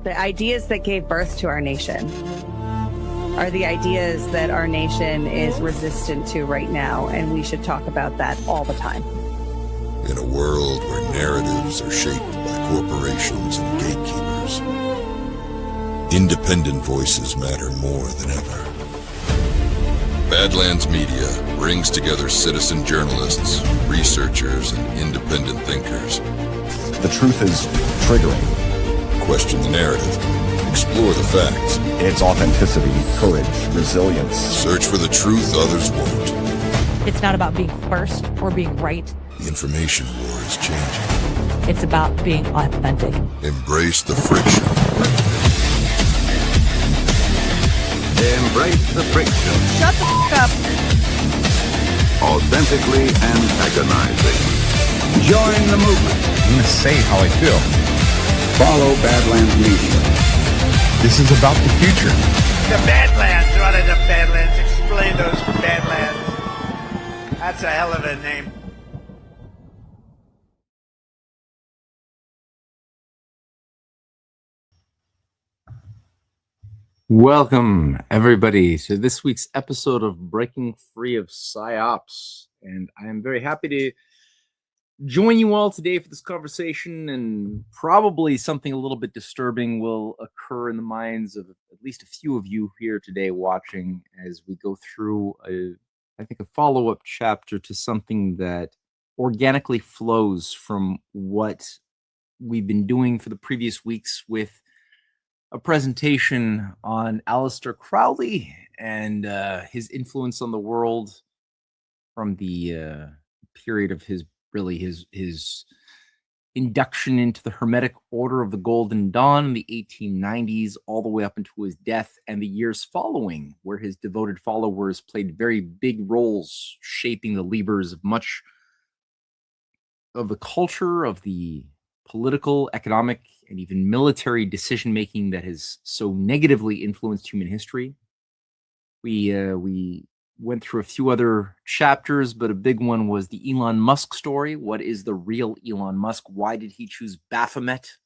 The ideas that gave birth to our nation are the ideas that our nation is resistant to right now, and we should talk about that all the time. In a world where narratives are shaped by corporations and gatekeepers, independent voices matter more than ever. Badlands Media brings together citizen journalists, researchers, and independent thinkers. The truth is triggering. Question the narrative. Explore the facts. It's authenticity, courage, resilience. Search for the truth others won't. It's not about being first or being right. The information war is changing. It's about being authentic. Embrace the friction. Embrace the friction. Shut the f*** up. Authentically antagonizing. Join the movement. I'm going to say how I feel. Follow Badlands Media. This is about the future. The Badlands. What are the Badlands? Explain those Badlands. That's a hell of a name. Welcome, everybody, to this week's episode of Breaking Free of Psyops. And I am very happy to join you all today for this conversation, and probably something a little bit disturbing will occur in the minds of at least a few of you here today watching as we go through, I think, a follow-up chapter to something that organically flows from what we've been doing for the previous weeks with a presentation on Aleister Crowley and his influence on the world from the period of his induction into the Hermetic Order of the Golden Dawn in the 1890s, all the way up into his death and the years following, where his devoted followers played very big roles shaping the levers of much of the culture, of the political, economic, and even military decision-making that has so negatively influenced human history. We went through a few other chapters, but a big one was the Elon Musk story. What is the real Elon Musk? Why did he choose Baphomet?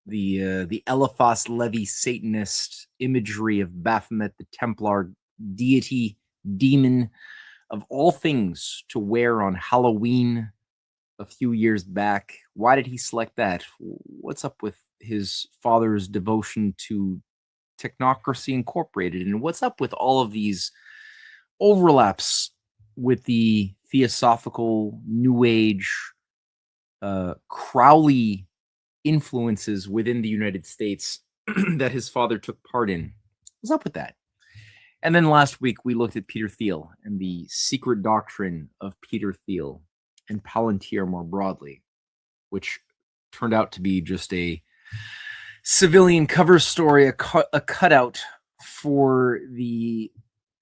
The Eliphas Levi Satanist imagery of Baphomet, the Templar deity, demon of all things to wear on Halloween a few years back. Why did he select that? What's up with his father's devotion to Technocracy Incorporated? And what's up with all of these overlaps with the theosophical New Age Crowley influences within the United States that his father took part in? What's up with that? And then last week we looked at Peter Thiel and the secret doctrine of Peter Thiel and Palantir more broadly, which turned out to be just a civilian cover story, a cutout for the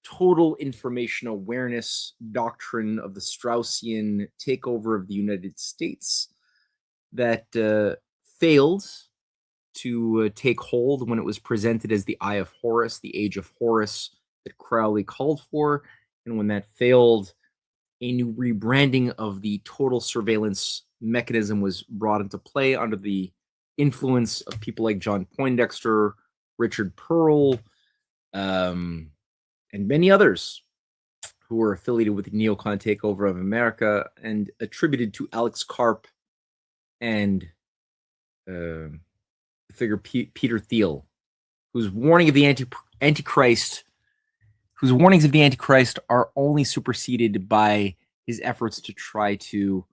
total information awareness doctrine of the Straussian takeover of the United States that failed to take hold when it was presented as the Eye of Horus, the Age of Horus that Crowley called for. And when that failed, a new rebranding of the total surveillance mechanism was brought into play under the influence of people like John Poindexter, Richard Pearl, and many others who were affiliated with the neocon takeover of America and attributed to Alex Karp and the figure Peter Thiel, whose warning of the Antichrist, whose warnings of the Antichrist are only superseded by his efforts to try to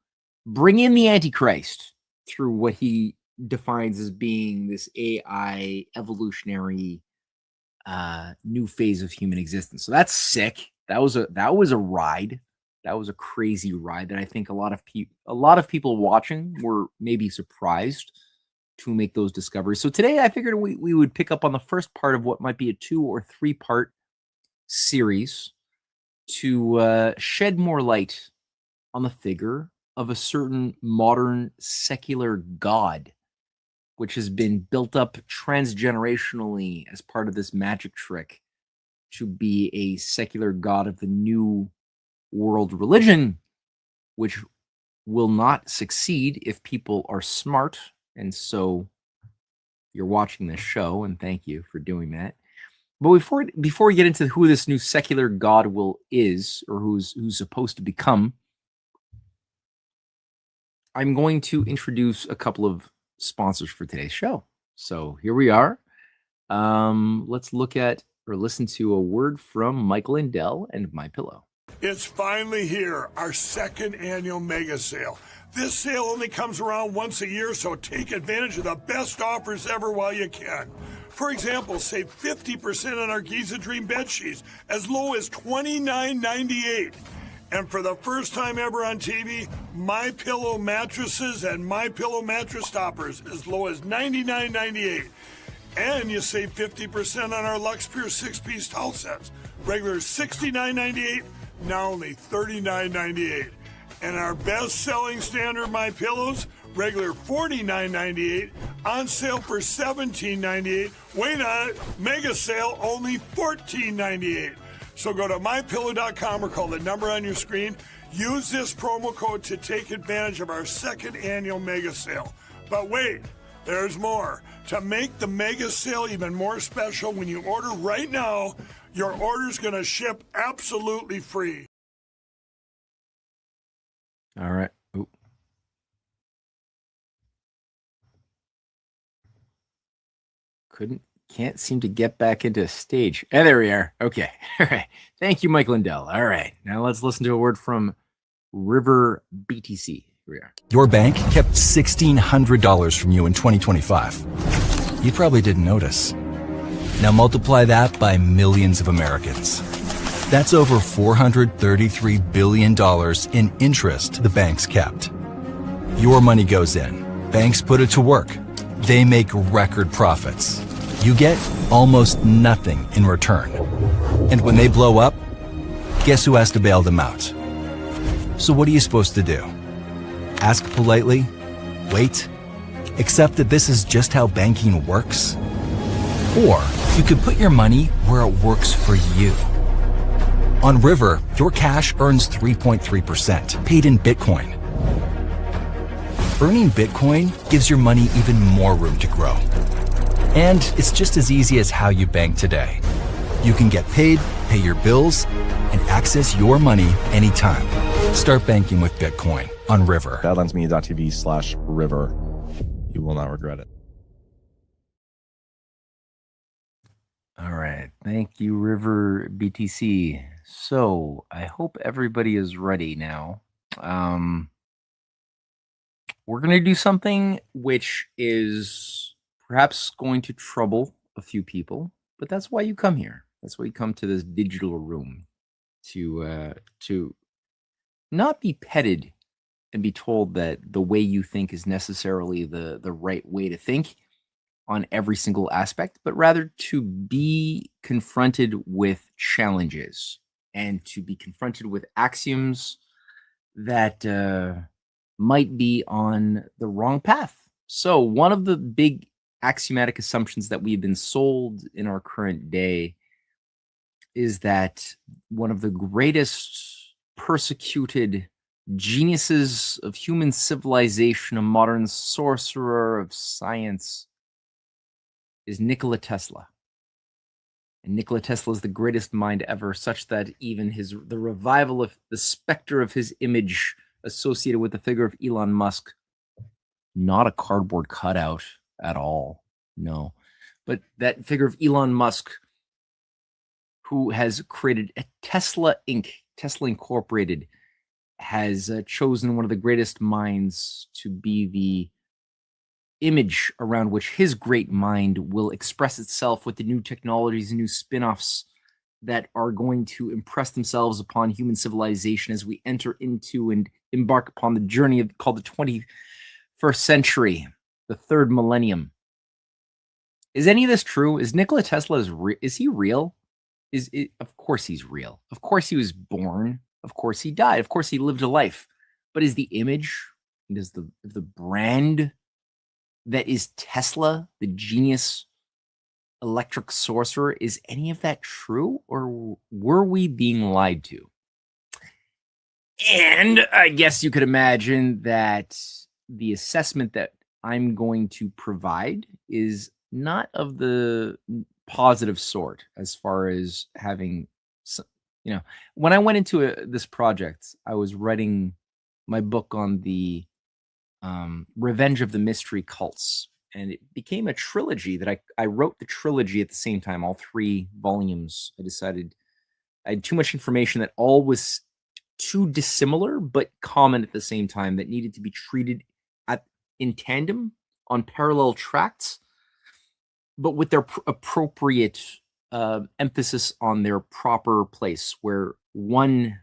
bring in the Antichrist through what he defines as being this AI evolutionary new phase of human existence. So that's sick. That was a ride. That was a crazy ride that I think a lot of people watching were maybe surprised to make those discoveries. So today I figured we would pick up on the first part of what might be a 2 or 3 part series to shed more light on the figure of a certain modern secular god, which has been built up transgenerationally as part of this magic trick to be a secular god of the new world religion, which will not succeed if people are smart. And so you're watching this show, and thank you for doing that. But before we get into who this new secular god is, or who's supposed to become, I'm going to introduce a couple of sponsors for today's show. So here we are. Let's look at or listen to a word from Michael Lindell and MyPillow. It's finally here, our second annual mega sale. This sale only comes around once a year, so take advantage of the best offers ever while you can. For example, save 50% on our Giza Dream bed sheets, as low as $29.98. And for the first time ever on TV, MyPillow mattresses and MyPillow mattress toppers, as low as $99.98. And you save 50% on our Lux Pure 6-piece towel sets. Regular $69.98, now only $39.98. And our best-selling standard MyPillows, regular $49.98, on sale for $17.98. Wait on it, mega sale, only $14.98. So go to MyPillow.com or call the number on your screen. Use this promo code to take advantage of our second annual mega sale. But wait, there's more. To make the mega sale even more special, when you order right now, your order's going to ship absolutely free. All right. Ooh. Can't seem to get back into stage. There we are. Okay. All right. Thank you, Mike Lindell. All right. Now let's listen to a word from River BTC. Here we are. Your bank kept $1,600 from you in 2025. You probably didn't notice. Now multiply that by millions of Americans. That's over $433 billion in interest the banks kept. Your money goes in. Banks put it to work. They make record profits. You get almost nothing in return. And when they blow up, guess who has to bail them out? So what are you supposed to do? Ask politely? Wait? Accept that this is just how banking works? Or you could put your money where it works for you. On River, your cash earns 3.3%, paid in Bitcoin. Earning Bitcoin gives your money even more room to grow. And it's just as easy as how you bank today. You can get paid, pay your bills, and access your money anytime. Start banking with Bitcoin on River. Badlandsmedia.tv/river. You will not regret it. All right. Thank you, River BTC. So I hope everybody is ready now. We're going to do something which is perhaps going to trouble a few people, but that's why you come here. That's why you come to this digital room, to not be petted and be told that the way you think is necessarily the right way to think on every single aspect, but rather to be confronted with challenges and to be confronted with axioms that might be on the wrong path. So one of the big axiomatic assumptions that we've been sold in our current day is that one of the greatest persecuted geniuses of human civilization, a modern sorcerer of science, is Nikola Tesla. And Nikola Tesla is the greatest mind ever, such that even the revival of the specter of his image associated with the figure of Elon Musk, not a cardboard cutout at all, no, but that figure of Elon Musk, who has created a Tesla Inc., Tesla Incorporated, has chosen one of the greatest minds to be the image around which his great mind will express itself with the new technologies and new spin-offs that are going to impress themselves upon human civilization as we enter into and embark upon the journey called the 21st century, the third millennium. Is any of this true? Is Nikola Tesla, is he real? Of course he's real. Of course he was born. Of course he died. Of course he lived a life. But is the image, is the brand that is Tesla, the genius electric sorcerer, is any of that true, or were we being lied to? And I guess you could imagine that the assessment that I'm going to provide is not of the positive sort, as far as having, when I went into this project, I was writing my book on the Revenge of the Mystery Cults, and it became a trilogy that I wrote the trilogy at the same time, all 3 volumes. I decided I had too much information that all was too dissimilar but common at the same time, that needed to be treated in tandem on parallel tracks, but with their appropriate emphasis on their proper place, where one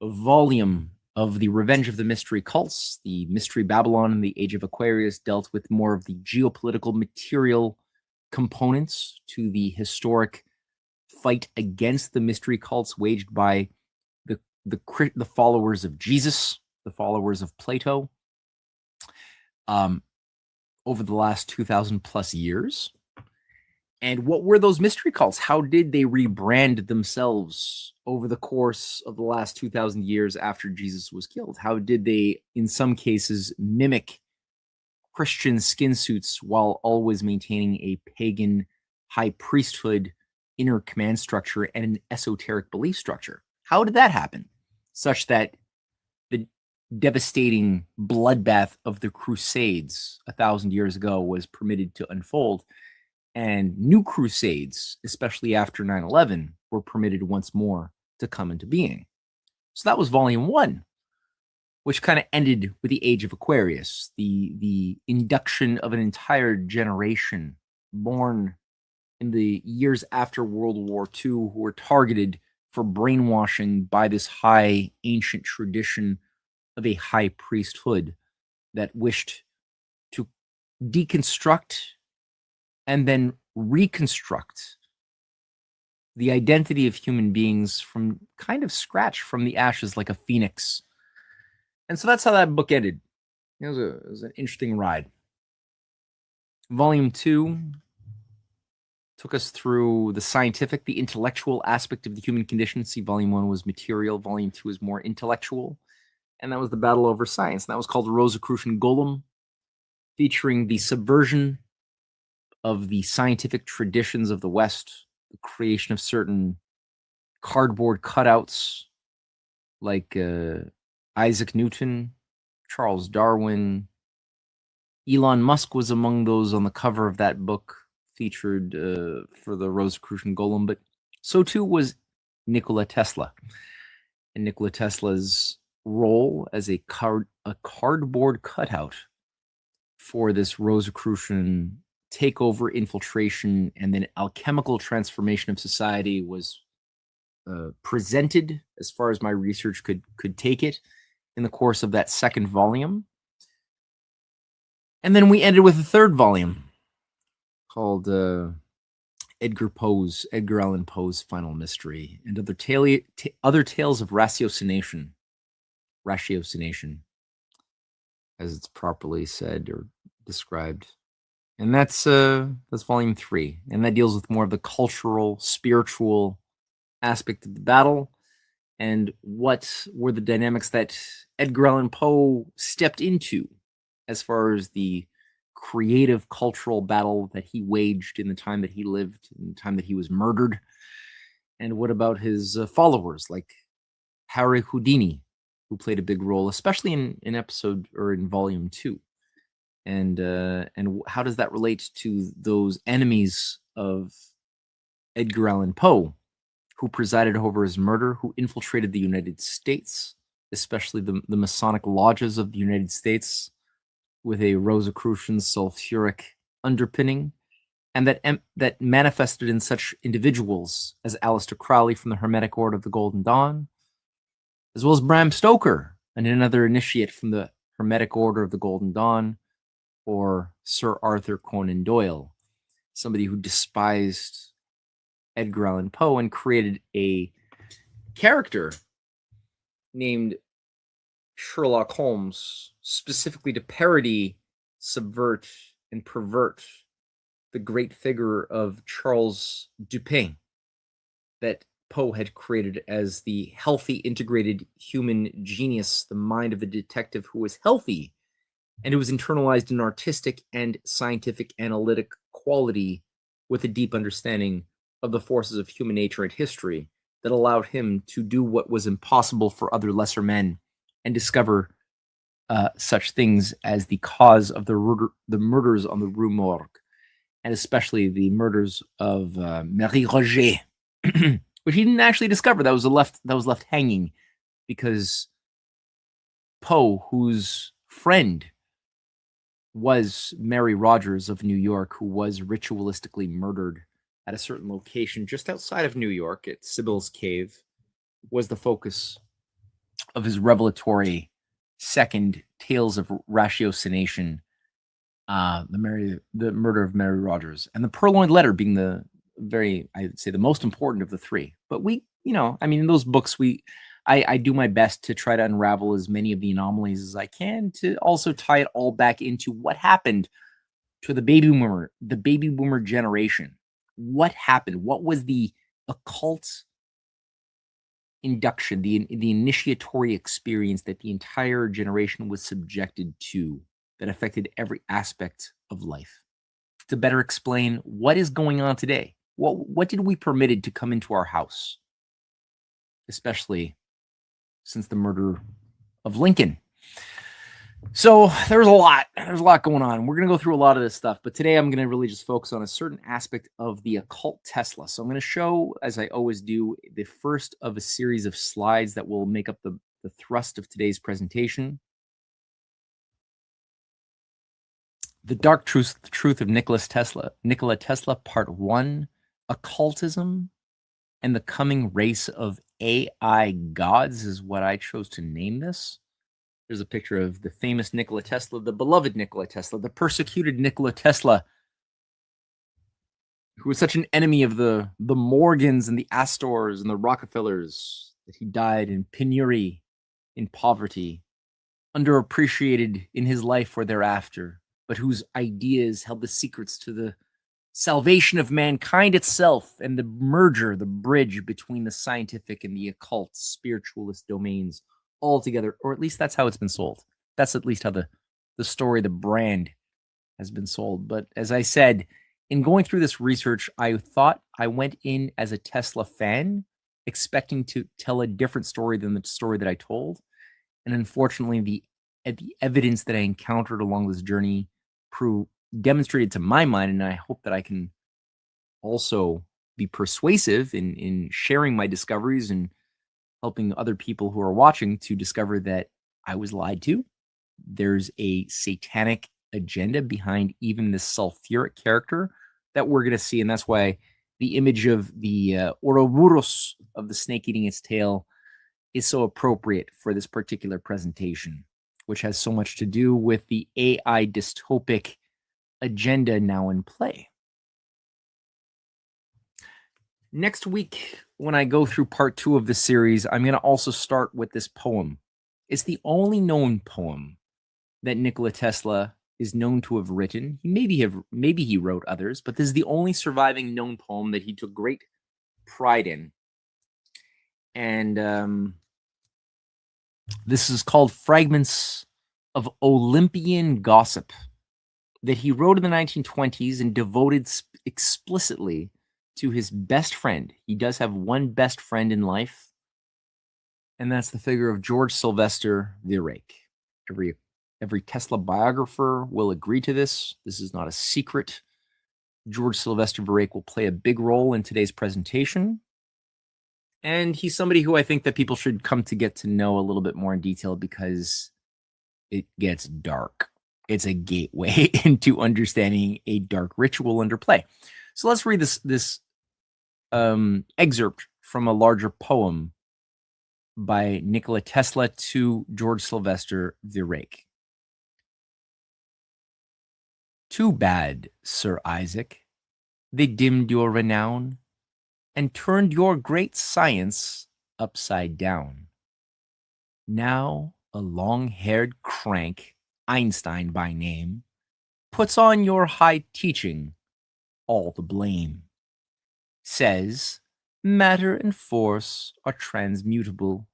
volume of the Revenge of the Mystery Cults, the Mystery Babylon and the Age of Aquarius, dealt with more of the geopolitical material components to the historic fight against the mystery cults waged by the followers of Jesus, the followers of Plato, over the last 2,000 plus years. And what were those mystery cults? How did they rebrand themselves over the course of the last 2,000 years after Jesus was killed? How did they, in some cases, mimic Christian skin suits while always maintaining a pagan high priesthood inner command structure and an esoteric belief structure? How did that happen? Such that the devastating bloodbath of the Crusades 1,000 years ago was permitted to unfold, and new crusades, especially after 9/11, were permitted once more to come into being. So that was volume 1, which kind of ended with the Age of Aquarius, the induction of an entire generation born in the years after World War II, who were targeted for brainwashing by this high ancient tradition of a high priesthood that wished to deconstruct and then reconstruct the identity of human beings from kind of scratch, from the ashes, like a phoenix. And so that's how that book ended. It was an interesting ride. Volume 2 took us through the scientific, the intellectual aspect of the human condition. See, Volume 1 was material. Volume 2 is more intellectual. And that was the battle over science. And that was called the Rosicrucian Golem, featuring the subversion of the scientific traditions of the West, the creation of certain cardboard cutouts like Isaac Newton, Charles Darwin. Elon Musk was among those on the cover of that book featured for the Rosicrucian Golem, but so too was Nikola Tesla. And Nikola Tesla's role as a cardboard cutout for this Rosicrucian takeover, infiltration, and then alchemical transformation of society was presented, as far as my research could take it, in the course of that second volume. And then we ended with a third volume called Edgar Allan Poe's Final Mystery and other tales of ratiocination, as it's properly said or described. And that's volume 3, and that deals with more of the cultural, spiritual aspect of the battle, and what were the dynamics that Edgar Allan Poe stepped into as far as the creative cultural battle that he waged in the time that he lived, in the time that he was murdered. And what about his followers, like Harry Houdini, who played a big role, especially in episode or in volume 2. And how does that relate to those enemies of Edgar Allan Poe, who presided over his murder, who infiltrated the United States, especially the Masonic lodges of the United States, with a Rosicrucian sulfuric underpinning, and that manifested in such individuals as Aleister Crowley from the Hermetic Order of the Golden Dawn, as well as Bram Stoker, and another initiate from the Hermetic Order of the Golden Dawn, or Sir Arthur Conan Doyle, somebody who despised Edgar Allan Poe and created a character named Sherlock Holmes specifically to parody, subvert, and pervert the great figure of Charles Dupin that Poe had created as the healthy, integrated human genius, the mind of the detective who was healthy and who was internalized in artistic and scientific analytic quality with a deep understanding of the forces of human nature and history that allowed him to do what was impossible for other lesser men and discover such things as the cause of the murders on the Rue Morgue, and especially the murders of Marie Roger, which he didn't actually discover. That was left hanging because Poe, whose friend was Mary Rogers of New York, who was ritualistically murdered at a certain location just outside of New York at Sybil's Cave, was the focus of his revelatory second Tales of Ratiocination, the murder of Mary Rogers, and the Purloined Letter being I'd say the most important of the three. But in those books, I do my best to try to unravel as many of the anomalies as I can to also tie it all back into what happened to the baby boomer generation. What happened? What was the occult induction, the initiatory experience that the entire generation was subjected to that affected every aspect of life? To better explain what is going on today. What did we permitted to come into our house? Especially since the murder of Lincoln. So there's a lot going on. We're going to go through a lot of this stuff, but today I'm going to really just focus on a certain aspect of the occult Tesla. So I'm going to show, as I always do, the first of a series of slides that will make up the thrust of today's presentation. The Dark Truth of Nikola Tesla, Part 1, Occultism and the Coming Race of AI Gods is what I chose to name this. There's a picture of the famous Nikola Tesla, the beloved Nikola Tesla, the persecuted Nikola Tesla, who was such an enemy of the Morgans and the Astors and the Rockefellers that he died in penury, in poverty, underappreciated in his life or thereafter, but whose ideas held the secrets to the salvation of mankind itself and the merger, the bridge between the scientific and the occult spiritualist domains all together, or at least that's how it's been sold. That's at least how the story, the brand has been sold. But as I said, in going through this research, I thought I went in as a Tesla fan, expecting to tell a different story than the story that I told. And unfortunately, the evidence that I encountered along this journey demonstrated to my mind, and I hope that I can also be persuasive in sharing my discoveries and helping other people who are watching to discover that I was lied to. There's a satanic agenda behind even this sulfuric character that we're going to see, and that's why the image of the Ouroboros of the snake eating its tail is so appropriate for this particular presentation, which has so much to do with the AI dystopic agenda now in play. Next week, when I go through part 2 of the series, I'm going to also start with this poem. It's the only known poem that Nikola Tesla is known to have written. Maybe he wrote others, but this is the only surviving known poem that he took great pride in. And this is called Fragments of Olympian Gossip, that he wrote in the 1920s and devoted explicitly to his best friend. He does have one best friend in life, and that's the figure of George Sylvester Virek. Every Tesla biographer will agree to this. This is not a secret. George Sylvester Virek will play a big role in today's presentation, and he's somebody who I think that people should come to get to know a little bit more in detail because it gets dark. It's a gateway into understanding a dark ritual under play. So let's read this excerpt from a larger poem by Nikola Tesla to George Sylvester Virek. Too bad, Sir Isaac, they dimmed your renown and turned your great science upside down. Now a long-haired crank, Einstein by name, puts on your high teaching all the blame. Says matter and force are transmutable,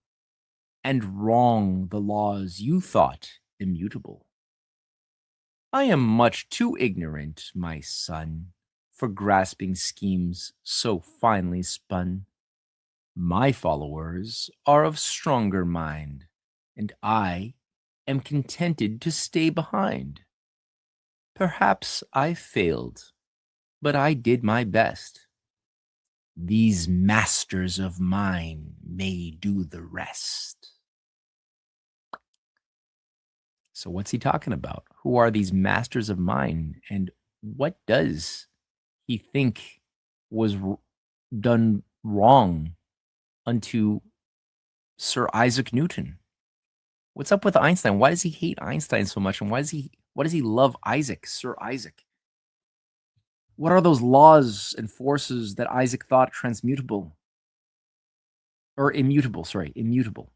and wrong the laws you thought immutable. I am much too ignorant, my son, for grasping schemes so finely spun. My followers are of stronger mind, and I am contented to stay behind. Perhaps I failed, but I did my best. These masters of mine may do the rest. So what's he talking about? Who are these masters of mine, and what does he think was done wrong unto Sir Isaac Newton? What's up with Einstein? Why does he hate Einstein so much, and why does he love Isaac, Sir Isaac? What are those laws and forces that Isaac thought transmutable? Or immutable, immutable.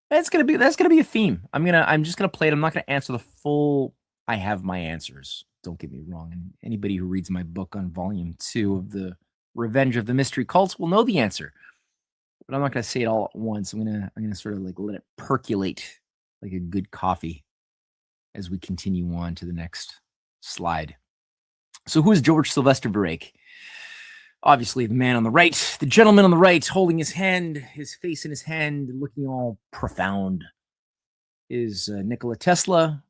That's gonna be a theme. I'm just gonna play it. I'm not gonna answer the full. I have my answers. Don't get me wrong. And anybody who reads my book on volume 2 of the Revenge of the Mystery Cults will know the answer. But I'm not gonna say it all at once. I'm gonna sort of like let it percolate like a good coffee as we continue on to the next slide. So who is George Sylvester Virek? Obviously, the man on the right, the gentleman on the right, holding his hand, his face in his hand, looking all profound, is Nikola Tesla.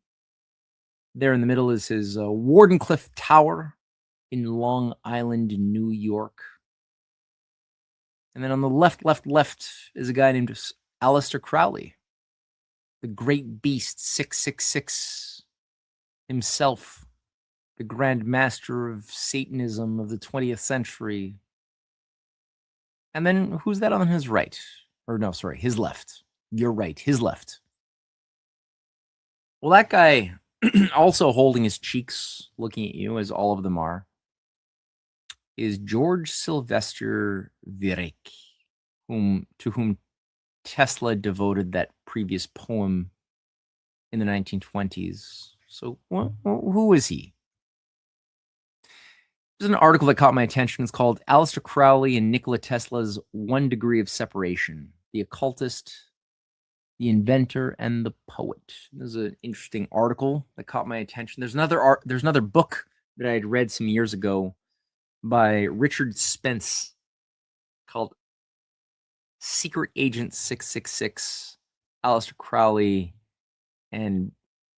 There in the middle is his Wardenclyffe Tower in Long Island, New York. And then on the left is a guy named Aleister Crowley, the great beast 666 himself, the Grand Master of Satanism of the 20th century. And then who's that on his right? Or no, sorry, his left. You're right, his left. Well, that guy also holding his cheeks, looking at you, as all of them are, is George Sylvester Virek, to whom Tesla devoted that previous poem in the 1920s. So who is he? There's an article that caught my attention. It's called Aleister Crowley and Nikola Tesla's 1 Degree of Separation, the Occultist, the Inventor, and the Poet. There's an interesting article that caught my attention. There's another book that I had read some years ago by Richard Spence called Secret Agent 666, Aleister Crowley and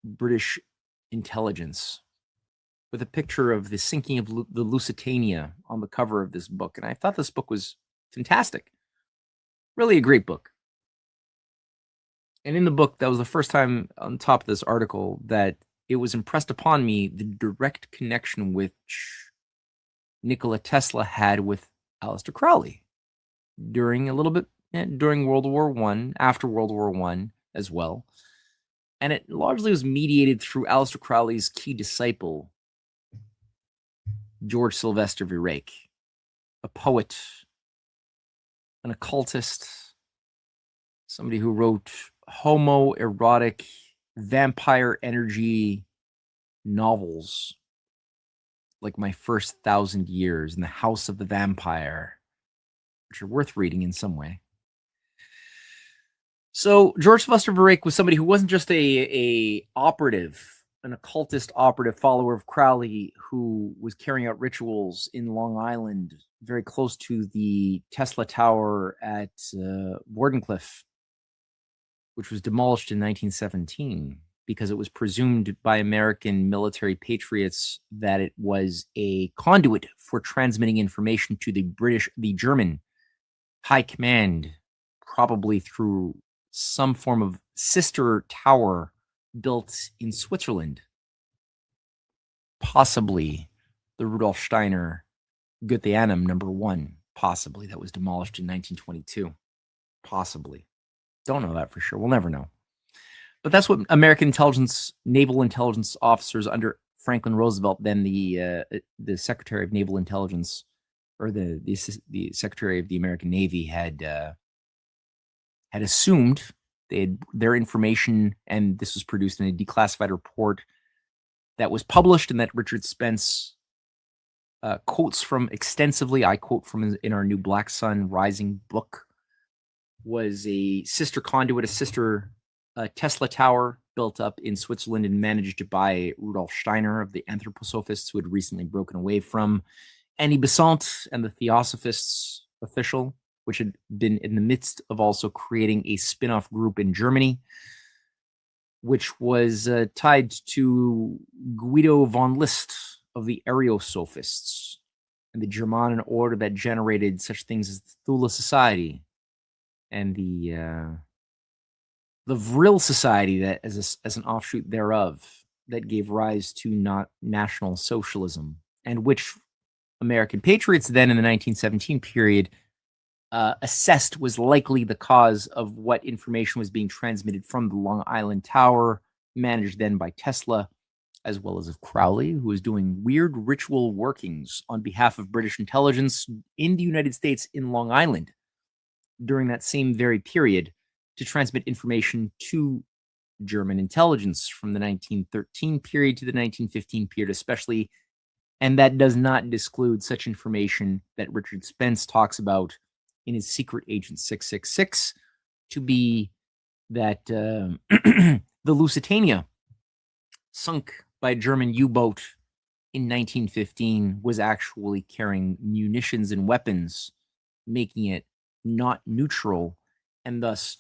British Intelligence, with a picture of the sinking of the Lusitania on the cover of this book. And I thought this book was fantastic. Really a great book. And in the book, that was the first time on top of this article that it was impressed upon me the direct connection which Nikola Tesla had with Aleister Crowley during World War I, after World War I as well. And it largely was mediated through Aleister Crowley's key disciple, George Sylvester Virek, a poet, an occultist, somebody who wrote homoerotic vampire energy novels like My First 1,000 Years and The House of the Vampire, which are worth reading in some way. So George Sylvester Virek was somebody who wasn't just an occultist operative follower of Crowley, who was carrying out rituals in Long Island, very close to the Tesla Tower at Wardenclyffe, which was demolished in 1917 because it was presumed by American military patriots that it was a conduit for transmitting information to the German high command, probably through some form of sister tower built in Switzerland. Possibly the Rudolf Steiner Goetheanum #1, possibly, that was demolished in 1922. Possibly. Don't know that for sure. We'll never know. But that's what American intelligence, naval intelligence officers under Franklin Roosevelt, then the Secretary of Naval Intelligence, or the Secretary of the American Navy, had assumed. They had their information, and this was produced in a declassified report that was published and that Richard Spence quotes from extensively. I quote from in our new Black Sun Rising book, was a sister conduit, a sister Tesla Tower built built up in Switzerland and managed by Rudolf Steiner of the Anthroposophists, who had recently broken away from Annie Besant and the Theosophists official, which had been in the midst of also creating a spin-off group in Germany, which was tied to Guido von List of the Ariosophists and the Germanic order that generated such things as the Thule Society and the Vril Society, that as an offshoot thereof, that gave rise to National Socialism, and which American patriots then in the 1917 period assessed was likely the cause of what information was being transmitted from the Long Island Tower, managed then by Tesla, as well as of Crowley, who was doing weird ritual workings on behalf of British intelligence in the United States in Long Island during that same very period to transmit information to German intelligence from the 1913 period to the 1915 period especially. And that does not exclude such information that Richard Spence talks about in his Secret Agent 666 to be that the Lusitania, sunk by a German U-boat in 1915, was actually carrying munitions and weapons, making it not neutral and thus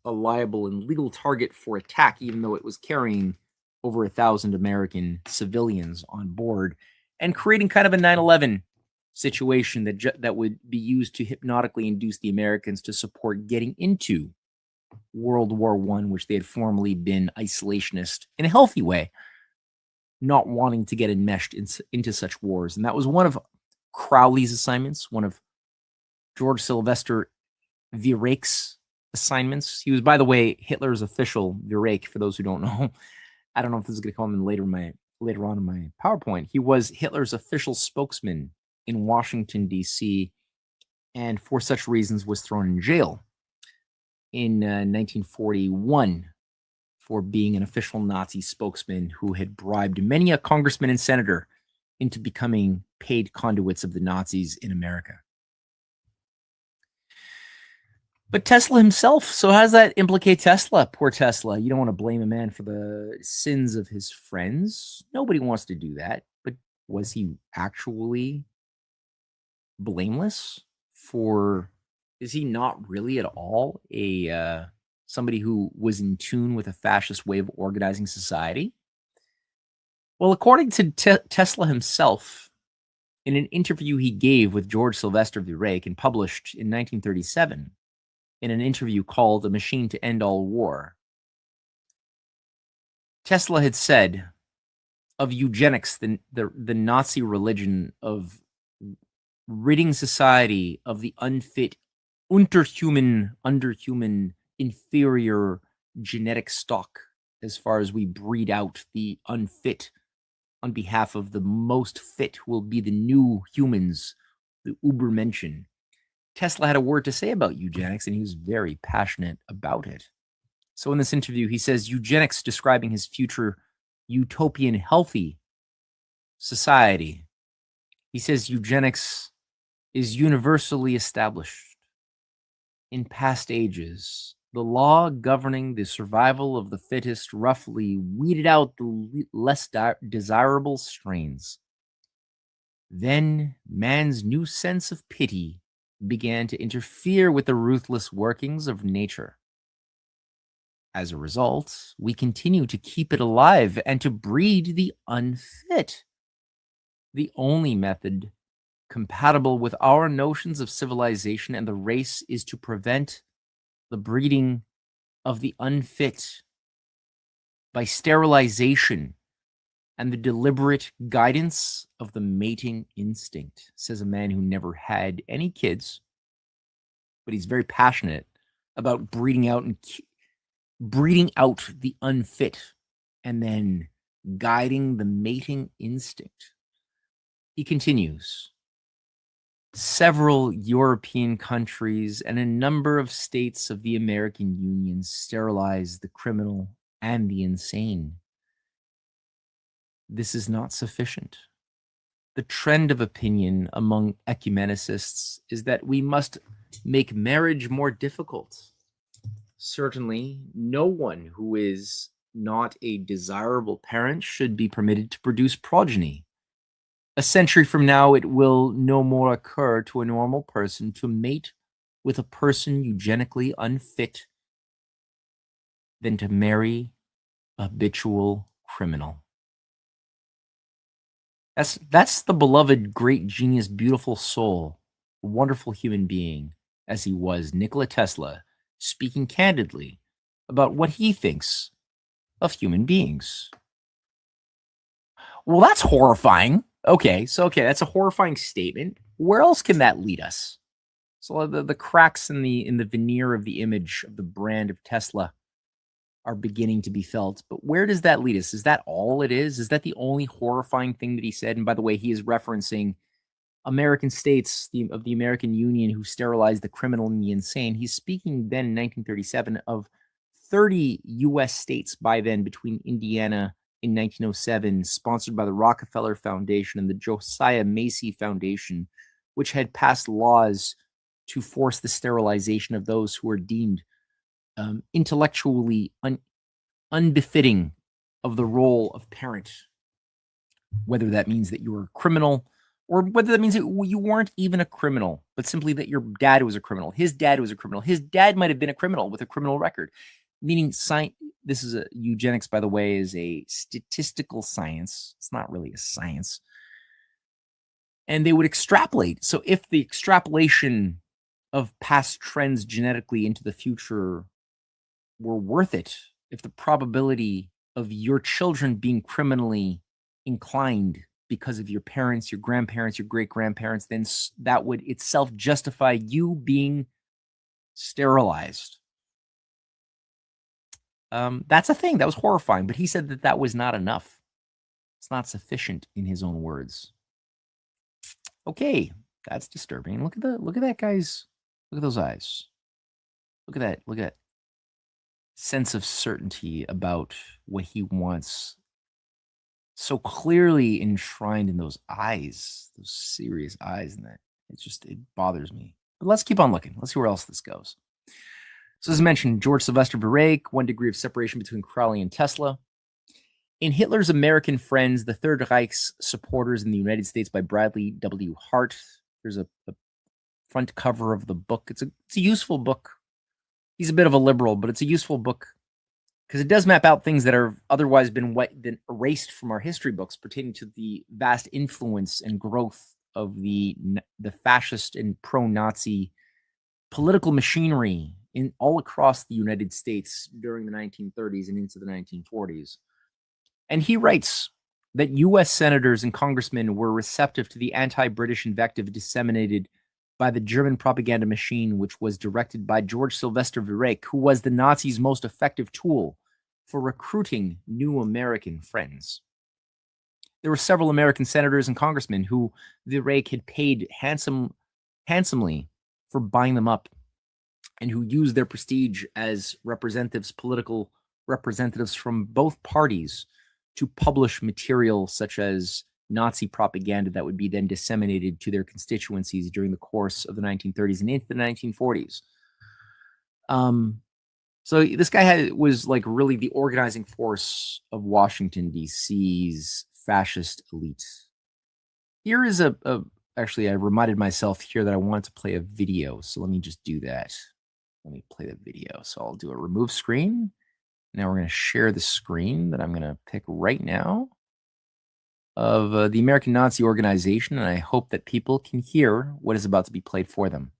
a liable and legal target for attack, even though it was carrying over 1,000 American civilians on board, and creating kind of a 9/11 situation that would be used to hypnotically induce the Americans to support getting into World War I, which they had formerly been isolationist in a healthy way, not wanting to get enmeshed into such wars. And that was one of Crowley's assignments, one of George Sylvester Virek's assignments. He was, by the way, Hitler's official, Virek, for those who don't know. I don't know if this is going to come in later on in my PowerPoint. He was Hitler's official spokesman in Washington, D.C., and for such reasons was thrown in jail in 1941 for being an official Nazi spokesman who had bribed many a congressman and senator into becoming paid conduits of the Nazis in America. But Tesla himself, so how does that implicate Tesla? Poor Tesla. You don't want to blame a man for the sins of his friends. Nobody wants to do that. But was he actually blameless for, is he not really at all a somebody who was in tune with a fascist way of organizing society? Well, according to Tesla himself, in an interview he gave with George Sylvester Virek and published in 1937, in an interview called A Machine to End All War, Tesla had said of eugenics, the Nazi religion of ridding society of the unfit, underhuman, inferior genetic stock, as far as we breed out the unfit on behalf of the most fit, who will be the new humans, the Ubermenschen. Tesla had a word to say about eugenics, and he was very passionate about it. So in this interview, he says eugenics, describing his future utopian healthy society, he says eugenics is universally established. In past ages, the law governing the survival of the fittest roughly weeded out the less desirable strains. Then man's new sense of pity began to interfere with the ruthless workings of nature. As a result, we continue to keep it alive and to breed the unfit. The only method compatible with our notions of civilization and the race is to prevent the breeding of the unfit by sterilization and the deliberate guidance of the mating instinct, says a man who never had any kids, but he's very passionate about breeding out the unfit and then guiding the mating instinct. He continues, several European countries and a number of states of the American Union sterilize the criminal and the insane. This is not sufficient. The trend of opinion among ecumenicists is that we must make marriage more difficult. Certainly, no one who is not a desirable parent should be permitted to produce progeny. A century from now, it will no more occur to a normal person to mate with a person eugenically unfit than to marry a habitual criminal. That's the beloved, great genius, beautiful soul, wonderful human being, as he was, Nikola Tesla, speaking candidly about what he thinks of human beings. Well, that's horrifying. Okay, that's a horrifying statement. Where else can that lead us? So the cracks in the veneer of the image of the brand of Tesla are beginning to be felt. But where does that lead us? Is that all it is? Is that the only horrifying thing that he said? And by the way, he is referencing American states of the American Union who sterilized the criminal and the insane. He's speaking then in 1937 of 30 US states by then, between Indiana in 1907, sponsored by the Rockefeller Foundation and the Josiah Macy Foundation, which had passed laws to force the sterilization of those who were deemed intellectually unbefitting of the role of parent, whether that means that you were a criminal or whether that means that you weren't even a criminal, but simply that your dad was a criminal. His dad was a criminal. His dad might have been a criminal with a criminal record. Meaning, this is eugenics, by the way, is a statistical science. It's not really a science. And they would extrapolate. So if the extrapolation of past trends genetically into the future were worth it, if the probability of your children being criminally inclined because of your parents, your grandparents, your great-grandparents, then that would itself justify you being sterilized. That's a thing. That was horrifying. But he said that that was not enough. It's not sufficient, in his own words. Okay, that's disturbing. Look at that guy's. Look at those eyes. Look at that. Look at that sense of certainty about what he wants. So clearly enshrined in those eyes, those serious eyes, and that it bothers me. But let's keep on looking. Let's see where else this goes. So as I mentioned, George Sylvester Virek, 1 degree of separation between Crowley and Tesla. In Hitler's American Friends, the Third Reich's Supporters in the United States by Bradley W. Hart. There's a front cover of the book. It's a useful book. He's a bit of a liberal, but it's a useful book because it does map out things that are otherwise been erased from our history books pertaining to the vast influence and growth of the fascist and pro-Nazi political machinery all across the United States during the 1930s and into the 1940s. And he writes that U.S. senators and congressmen were receptive to the anti-British invective disseminated by the German propaganda machine, which was directed by George Sylvester Virek, who was the Nazis' most effective tool for recruiting new American friends. There were several American senators and congressmen who Virek had paid handsomely for buying them up, and who used their prestige as political representatives from both parties, to publish material such as Nazi propaganda that would be then disseminated to their constituencies during the course of the 1930s and into the 1940s. So this guy was like really the organizing force of Washington, D.C.'s fascist elite. Here is actually, I reminded myself here that I wanted to play a video, so let me just do that. Let me play the video. So I'll do a remove screen. Now we're going to share the screen that I'm going to pick right now of the American Nazi organization, and I hope that people can hear what is about to be played for them.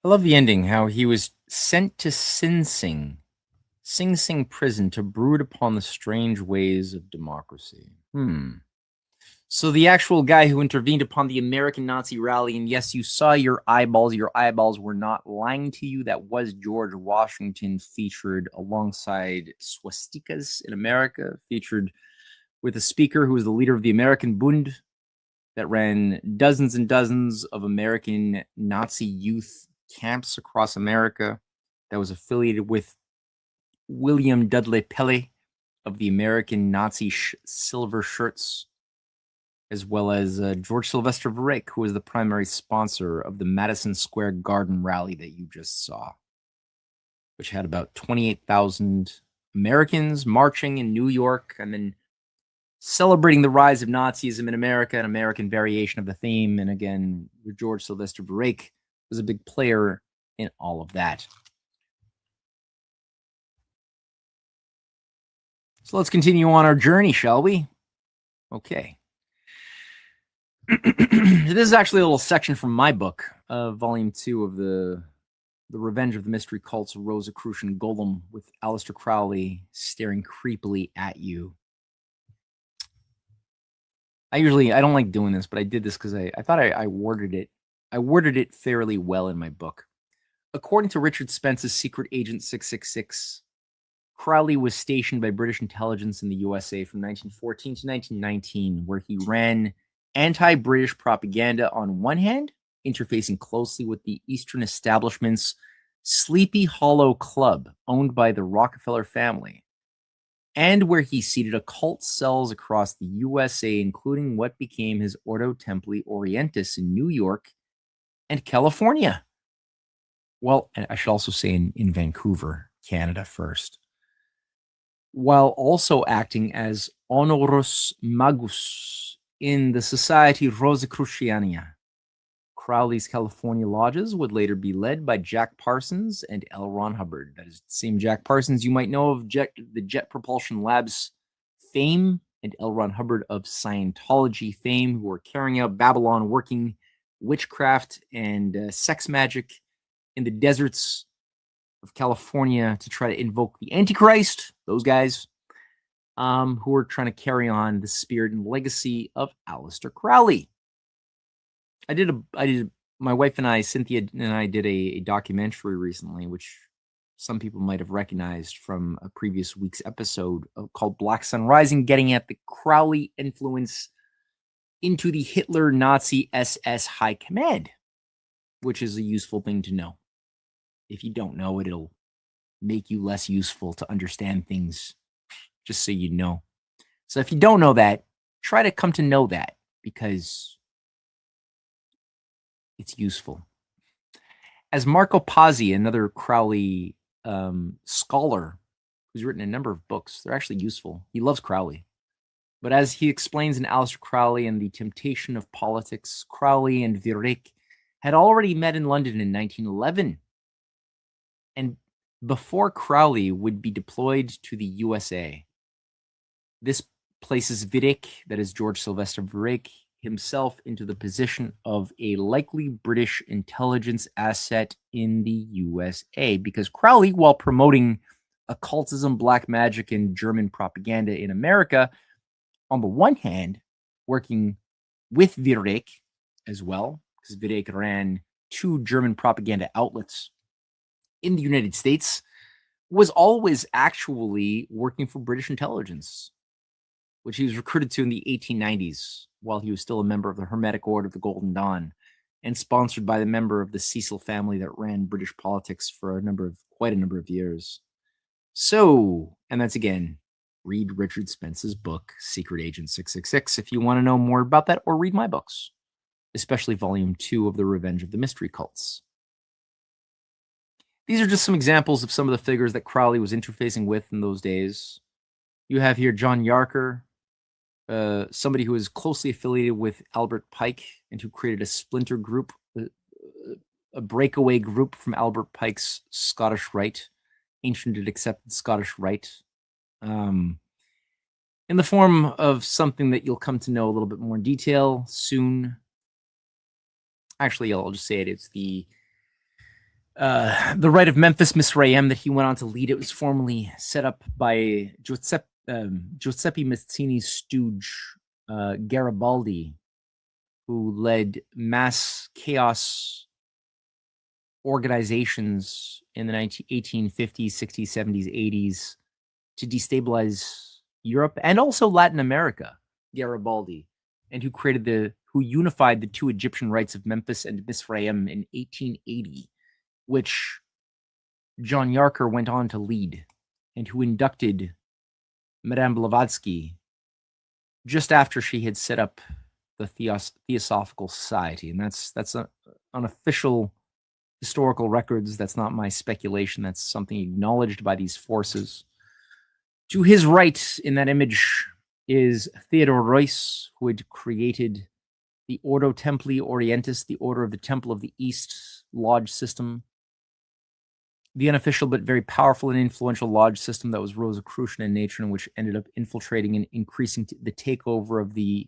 I love the ending, how he was sent to Sing Sing prison to brood upon the strange ways of democracy. So the actual guy who intervened upon the American Nazi rally, and yes, you saw your eyeballs were not lying to you. That was George Washington, featured alongside swastikas in America, featured with a speaker who was the leader of the American Bund that ran dozens and dozens of American Nazi youth camps across America, that was affiliated with William Dudley Pelle of the American Nazi Silver Shirts, as well as George Sylvester Virek, who was the primary sponsor of the Madison Square Garden rally that you just saw, which had about 28,000 Americans marching in New York and then celebrating the rise of Nazism in America, an American variation of the theme. And again, George Sylvester Virek was a big player in all of that. So let's continue on our journey, shall we? Okay. This is actually a little section from my book, volume 2 of the Revenge of the Mystery Cults, Rosicrucian Golem, with Aleister Crowley staring creepily at you. I don't like doing this, but I did this because I thought I worded it fairly well in my book. According to Richard Spence's Secret Agent 666, Crowley was stationed by British intelligence in the USA from 1914 to 1919, where he ran anti-British propaganda on one hand, interfacing closely with the Eastern establishment's Sleepy Hollow Club, owned by the Rockefeller family, and where he seeded occult cells across the USA, including what became his Ordo Templi Orientis in New York and California. Well, and I should also say in Vancouver, Canada first. While also acting as honorus magus in the Society Rosicruciana. Crowley's California lodges would later be led by Jack Parsons and L. Ron Hubbard. That is the same Jack Parsons you might know of the Jet Propulsion Labs fame, and L. Ron Hubbard of Scientology fame, who were carrying out Babylon working witchcraft and sex magic in the deserts of California to try to invoke the Antichrist. Those guys who were trying to carry on the spirit and legacy of Aleister Crowley. My wife and I, Cynthia and I, did a documentary recently, which some people might have recognized from a previous week's episode called Black Sun Rising, getting at the Crowley influence into the Hitler Nazi SS High Command, which is a useful thing to know. If you don't know it, it'll make you less useful to understand things, just so you know. So if you don't know that, try to come to know that, because it's useful. As Marco Pazzi, another Crowley scholar who's written a number of books, they're actually useful. He loves Crowley. But as he explains in Aleister Crowley and the Temptation of Politics, Crowley and Virek had already met in London in 1911. And before Crowley would be deployed to the USA, this places Virek, that is George Sylvester Virek, himself into the position of a likely British intelligence asset in the USA, because Crowley, while promoting occultism, black magic, and German propaganda in America, on the one hand, working with Virek as well, because Virek ran 2 German propaganda outlets in the United States, was always actually working for British intelligence, which he was recruited to in the 1890s while he was still a member of the Hermetic Order of the Golden Dawn, and sponsored by the member of the Cecil family that ran British politics for quite a number of years. So, and that's again, read Richard Spence's book, Secret Agent 666, if you want to know more about that, or read my books, especially volume 2 of The Revenge of the Mystery Cults. These are just some examples of some of the figures that Crowley was interfacing with in those days. You have here John Yarker, somebody who is closely affiliated with Albert Pike and who created a splinter group, a breakaway group from Albert Pike's Scottish Rite, ancient and accepted Scottish Rite, in the form of something that you'll come to know a little bit more in detail soon. Actually, I'll just say it. It's the The Rite of Memphis Misraim that he went on to lead, it was formally set up by Giuseppe Mazzini's stooge, Garibaldi, who led mass chaos organizations in the 1850s, 60s, 70s, 80s to destabilize Europe and also Latin America, Garibaldi, and who unified the two Egyptian rites of Memphis and Misraim in 1880, which John Yarker went on to lead, and who inducted Madame Blavatsky just after she had set up the Theosophical Society. And that's unofficial historical records. That's not my speculation. That's something acknowledged by these forces. To his right in that image is Theodore Reuss, who had created the Ordo Templi Orientis, the Order of the Temple of the East lodge system, the unofficial but very powerful and influential lodge system that was Rosicrucian in nature, and which ended up infiltrating and increasing the takeover of the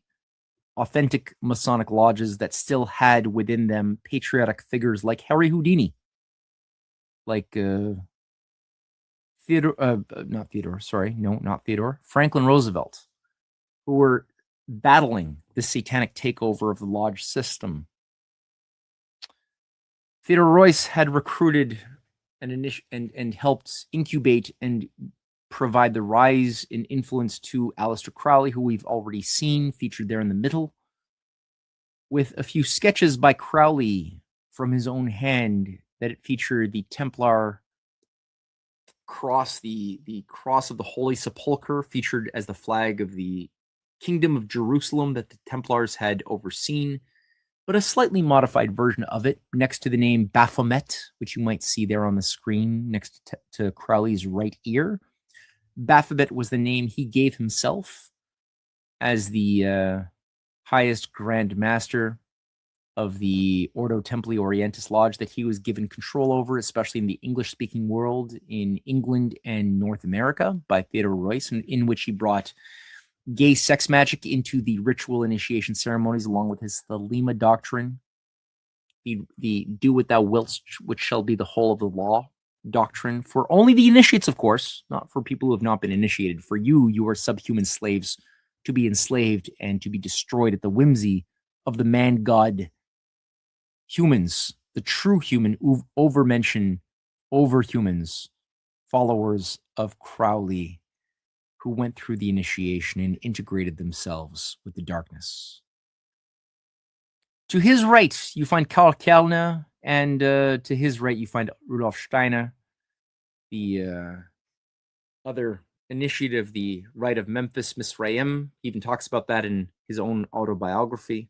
authentic Masonic lodges that still had within them patriotic figures like Harry Houdini, like Franklin Roosevelt, who were battling the satanic takeover of the lodge system. Theodore Reuss had recruited and helped incubate and provide the rise in influence to Aleister Crowley, who we've already seen featured there in the middle, with a few sketches by Crowley from his own hand that it featured the Templar cross, the cross of the Holy Sepulchre, featured as the flag of the Kingdom of Jerusalem that the Templars had overseen, but a slightly modified version of it next to the name Baphomet, which you might see there on the screen next to Crowley's right ear. Baphomet was the name he gave himself as the highest Grand Master of the Ordo Templi Orientis Lodge that he was given control over, especially in the English-speaking world in England and North America, by Theodore Reuss, in which he brought gay sex magic into the ritual initiation ceremonies, along with his Thelema doctrine, the do what thou wilt, which shall be the whole of the law doctrine, for only the initiates, of course, not for people who have not been initiated. For you are subhuman slaves to be enslaved and to be destroyed at the whimsy of the man-god humans, the true human, over-mentioned over-humans, followers of Crowley, who went through the initiation and integrated themselves with the darkness. To his right, you find Karl Kellner, and to his right, you find Rudolf Steiner, the other initiate of the Rite of Memphis Misraim. He even talks about that in his own autobiography.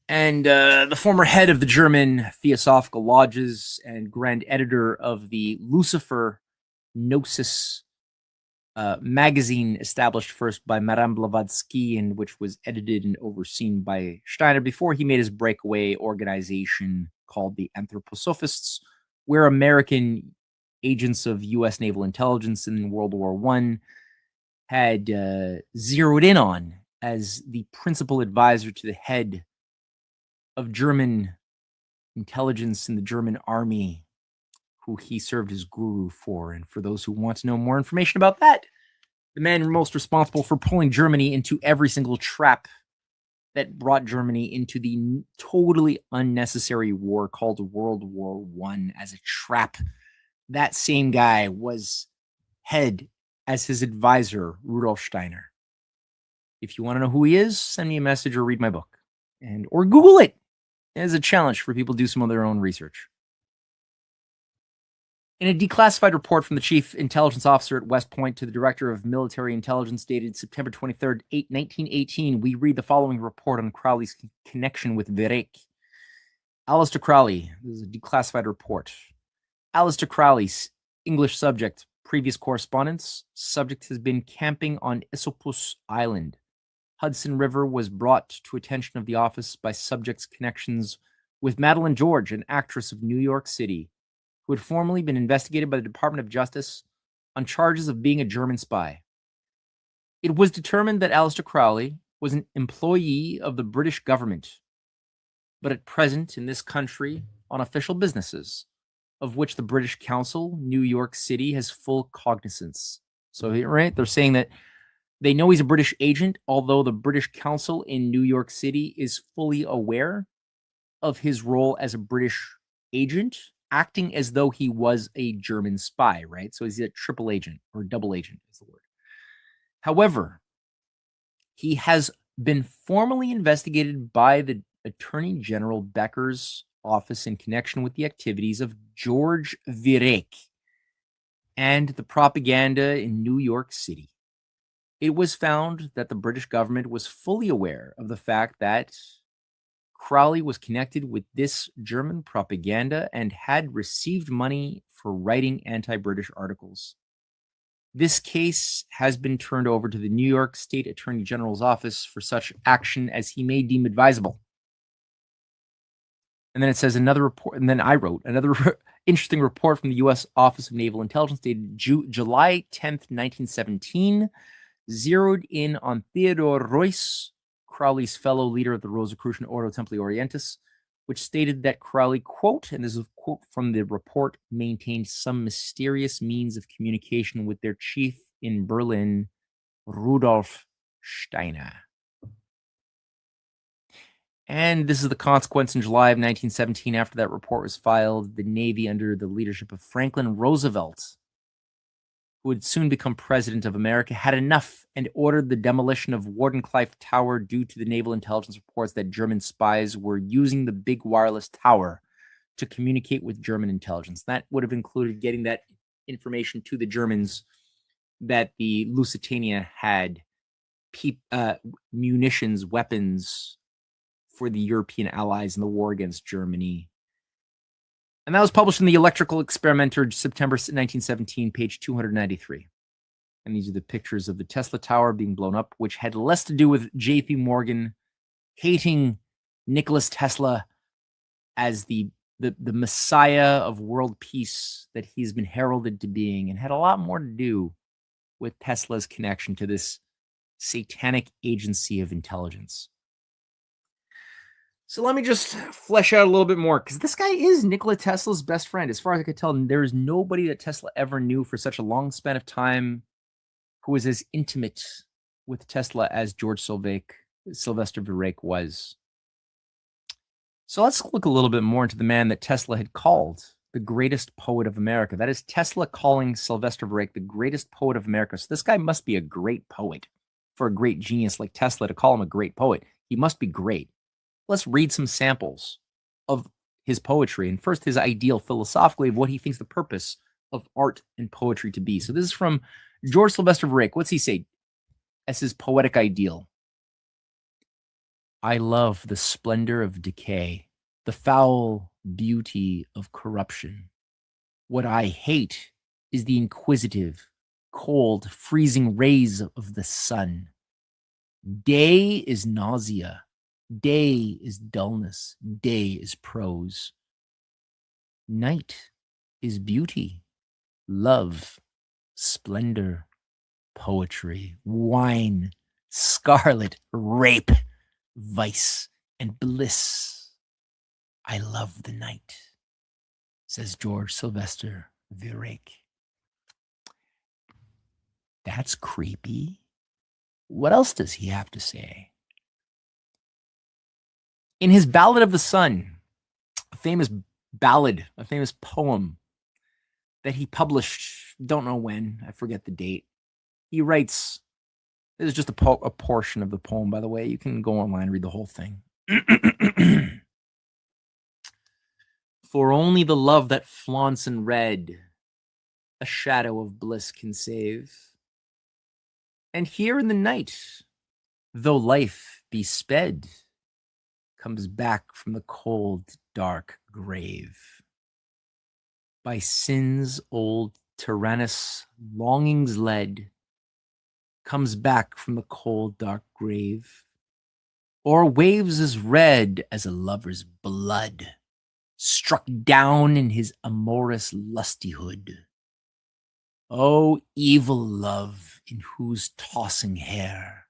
And the former head of the German Theosophical Lodges and grand editor of the Lucifer Gnosis magazine, established first by Madame Blavatsky, and which was edited and overseen by Steiner before he made his breakaway organization called the Anthroposophists, where American agents of US Naval Intelligence in World War I had zeroed in on as the principal advisor to the head of German intelligence in the German army, who he served as guru for. And for those who want to know more information about that, the man most responsible for pulling Germany into every single trap that brought Germany into the totally unnecessary war called World War I as a trap. That same guy was head as his advisor, Rudolf Steiner. If you want to know who he is, send me a message or read my book, or Google it as a challenge for people to do some of their own research. In a declassified report from the chief intelligence officer at West Point to the director of military intelligence dated September 23rd, 1918, we read the following report on Crowley's connection with Virek. Aleister Crowley, this is a declassified report. Aleister Crowley's English subject, previous correspondence. Subject has been camping on Esopus Island. Hudson River was brought to attention of the office by subject's connections with Madeline George, an actress of New York City, who had formerly been investigated by the Department of Justice on charges of being a German spy. It was determined that Aleister Crowley was an employee of the British government, but at present in this country on official businesses, of which the British Council, New York City, has full cognizance. So, right, they're saying that they know he's a British agent, although the British Council in New York City is fully aware of his role as a British agent, acting as though he was a German spy, right? So he's a triple agent or double agent is the word. However, he has been formally investigated by the Attorney General Becker's office in connection with the activities of George Virek and the propaganda in New York City. It was found that the British government was fully aware of the fact that Crowley was connected with this German propaganda and had received money for writing anti-British articles. This case has been turned over to the New York State Attorney General's office for such action as he may deem advisable. And then it says another report, and then I wrote another interesting report from the US Office of Naval Intelligence dated July 10th, 1917, zeroed in on Theodore Reuss, Crowley's fellow leader of the Rosicrucian Ordo Templi Orientis, which stated that Crowley, quote, and this is a quote from the report, maintained some mysterious means of communication with their chief in Berlin, Rudolf Steiner. And this is the consequence in July of 1917. After that report was filed, the Navy, under the leadership of Franklin Roosevelt, who would soon become president of America, had enough and ordered the demolition of Wardenclyffe Tower due to the naval intelligence reports that German spies were using the big wireless tower to communicate with German intelligence. That would have included getting that information to the Germans that the Lusitania had munitions, weapons for the European allies in the war against Germany. And that was published in the Electrical Experimenter, September 1917, page 293. And these are the pictures of the Tesla Tower being blown up, which had less to do with J.P. Morgan hating Nikola Tesla as the messiah of world peace that he's been heralded to being, and had a lot more to do with Tesla's connection to this satanic agency of intelligence. So let me just flesh out a little bit more, because this guy is Nikola Tesla's best friend. As far as I could tell, there is nobody that Tesla ever knew for such a long span of time who was as intimate with Tesla as George Sylvester Virek was. So let's look a little bit more into the man that Tesla had called the greatest poet of America. That is Tesla calling Sylvester Virek the greatest poet of America. So this guy must be a great poet for a great genius like Tesla to call him a great poet. He must be great. Let's read some samples of his poetry, and first his ideal philosophically of what he thinks the purpose of art and poetry to be. So this is from George Sylvester Virek. What's he say as his poetic ideal? I love the splendor of decay, the foul beauty of corruption. What I hate is the inquisitive, cold, freezing rays of the sun. Day is nausea. Day is dullness. Day is prose. Night is beauty, love, splendor, poetry, wine, scarlet, rape, vice, and bliss. I love the night, says George Sylvester Virek. That's creepy. What else does he have to say? In his Ballad of the Sun, a famous ballad, a famous poem that he published, don't know when, I forget the date, he writes, this is just a portion of the poem, by the way. You can go online and read the whole thing. For only the love that flaunts in red a shadow of bliss can save. And here in the night, though life be sped, comes back from the cold, dark grave. By sin's old tyrannous longings led, comes back from the cold, dark grave, o'er waves as red as a lover's blood, struck down in his amorous lustihood. O evil love, in whose tossing hair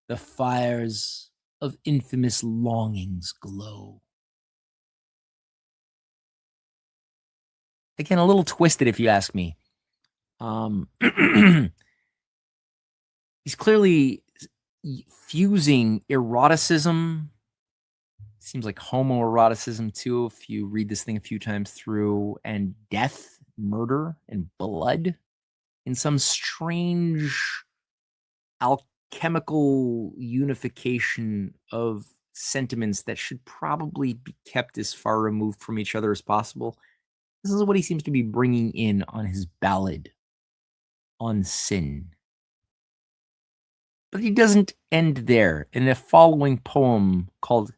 the fires of infamous longings glow. Again, a little twisted, if you ask me. He's clearly fusing eroticism. Seems like homoeroticism too, if you read this thing a few times through, and death, murder, and blood in some strange alchemical unification of sentiments that should probably be kept as far removed from each other as possible. This is what he seems to be bringing in on his ballad on sin. But he doesn't end there. In a following poem called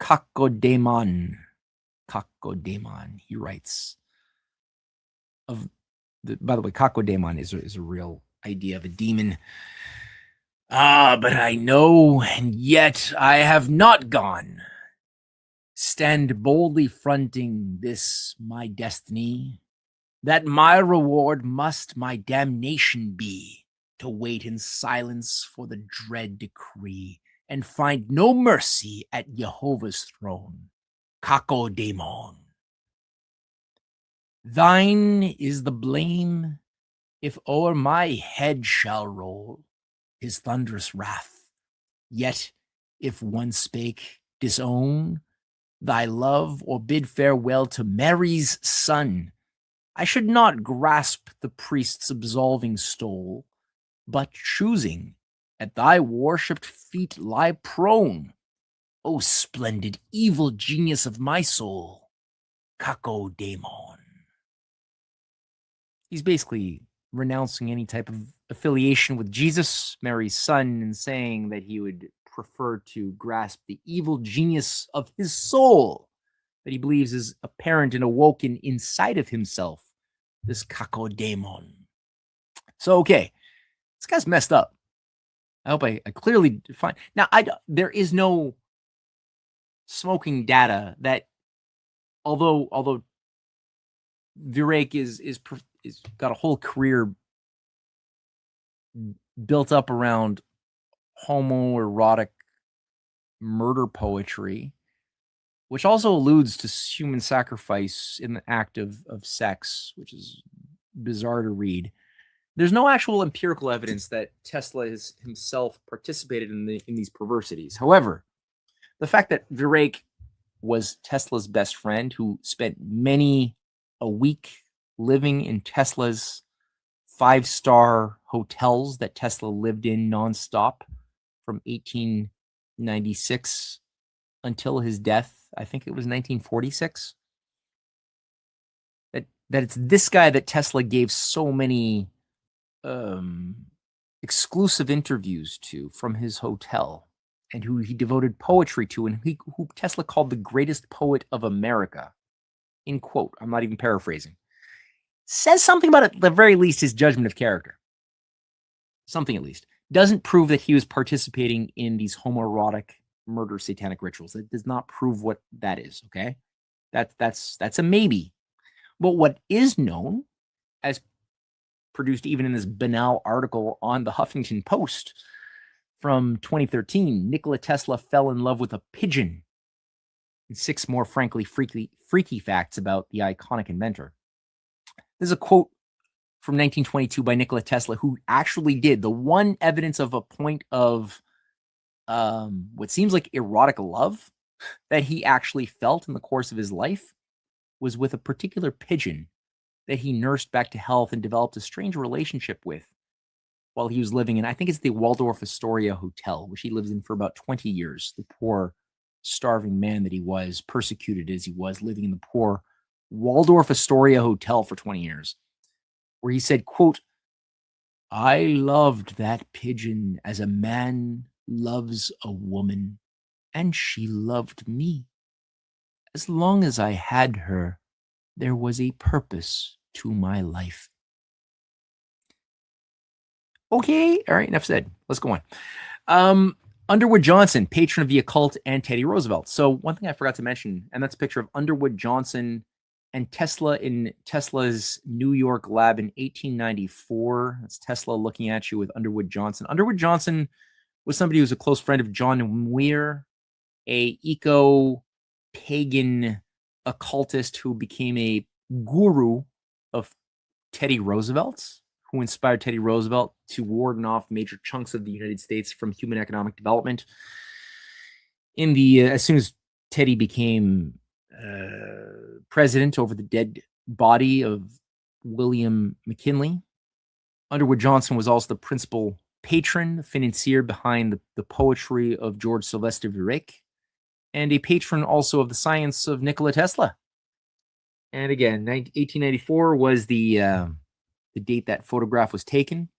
Kakodemon, he writes of by the way, Kakodemon is a real idea of a demon. But I know, and yet I have not gone. Stand boldly fronting this my destiny, that my reward must my damnation be, to wait in silence for the dread decree, and find no mercy at Jehovah's throne. Kakodemon. Thine is the blame, if o'er my head shall roll his thunderous wrath. Yet, if one spake, disown thy love, or bid farewell to Mary's son, I should not grasp the priest's absolving stole, but choosing at thy worshipped feet lie prone. O splendid evil genius of my soul, Kakodemon. He's basically renouncing any type of affiliation with Jesus, Mary's son, and saying that he would prefer to grasp the evil genius of his soul that he believes is apparent and awoken inside of himself, this Kakodemon. So, okay, this guy's messed up. I hope I clearly define. Now, there is no smoking data that, although Virek is got a whole career built up around homoerotic murder poetry, which also alludes to human sacrifice in the act of sex, which is bizarre to read. There's no actual empirical evidence that Tesla has himself participated in these perversities. However, the fact that Virek was Tesla's best friend, who spent many a week living in Tesla's 5-star hotels that Tesla lived in nonstop from 1896 until his death, I think it was 1946. That it's this guy that Tesla gave so many exclusive interviews to from his hotel, and who he devoted poetry to, and who Tesla called the greatest poet of America. In quote, I'm not even paraphrasing. Says something about, at the very least, his judgment of character. Something at least. Doesn't prove that he was participating in these homoerotic murder satanic rituals. It does not prove what that is, okay? That's a maybe. But what is known, as produced even in this banal article on the Huffington Post from 2013, Nikola Tesla fell in love with a pigeon. And 6 more, frankly, freaky facts about the iconic inventor. This is a quote from 1922 by Nikola Tesla, who actually did the one evidence of a point of what seems like erotic love that he actually felt in the course of his life was with a particular pigeon that he nursed back to health and developed a strange relationship with while he was living in, I think it's the Waldorf Astoria Hotel, which he lived in for about 20 years. The poor, starving man that he was, persecuted as he was, living in the poor Waldorf Astoria Hotel for 20 years, where he said, quote, I loved that pigeon as a man loves a woman, and she loved me. As long as I had her, there was a purpose to my life. Okay, all right, enough said. Let's go on. Underwood Johnson, patron of the occult, and Teddy Roosevelt. So one thing I forgot to mention, and that's a picture of Underwood Johnson and Tesla in Tesla's New York lab in 1894. That's Tesla looking at you with Underwood Johnson. Underwood Johnson was somebody who was a close friend of John Muir, a eco-pagan occultist who became a guru of Teddy Roosevelt, who inspired Teddy Roosevelt to warden off major chunks of the United States from human economic development. In the as soon as Teddy became president over the dead body of William McKinley, Underwood Johnson was also the principal patron, financier behind the poetry of George Sylvester Virek, and a patron also of the science of Nikola Tesla. And again, 1894 was the date that photograph was taken.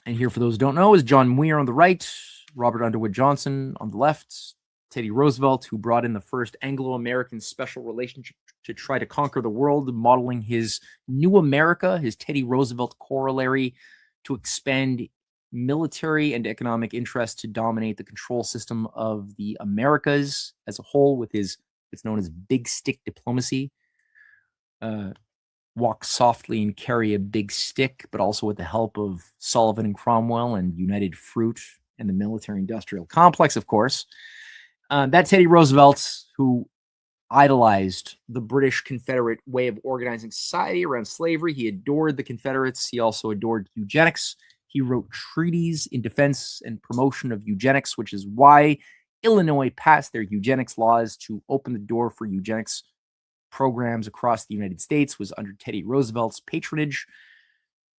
And here, for those who don't know, is John Muir on the right, Robert Underwood Johnson on the left, Teddy Roosevelt, who brought in the first Anglo-American special relationship to try to conquer the world, modeling his New America, his Teddy Roosevelt corollary, to expand military and economic interest to dominate the control system of the Americas as a whole with his, it's known as big stick diplomacy. Walk softly and carry a big stick, but also with the help of Sullivan and Cromwell and United Fruit and the military-industrial complex, of course. That Teddy Roosevelt, who idolized the British Confederate way of organizing society around slavery. He adored the Confederates. He also adored eugenics. He wrote treaties in defense and promotion of eugenics, which is why Illinois passed their eugenics laws to open the door for eugenics programs across the United States, was under Teddy Roosevelt's patronage.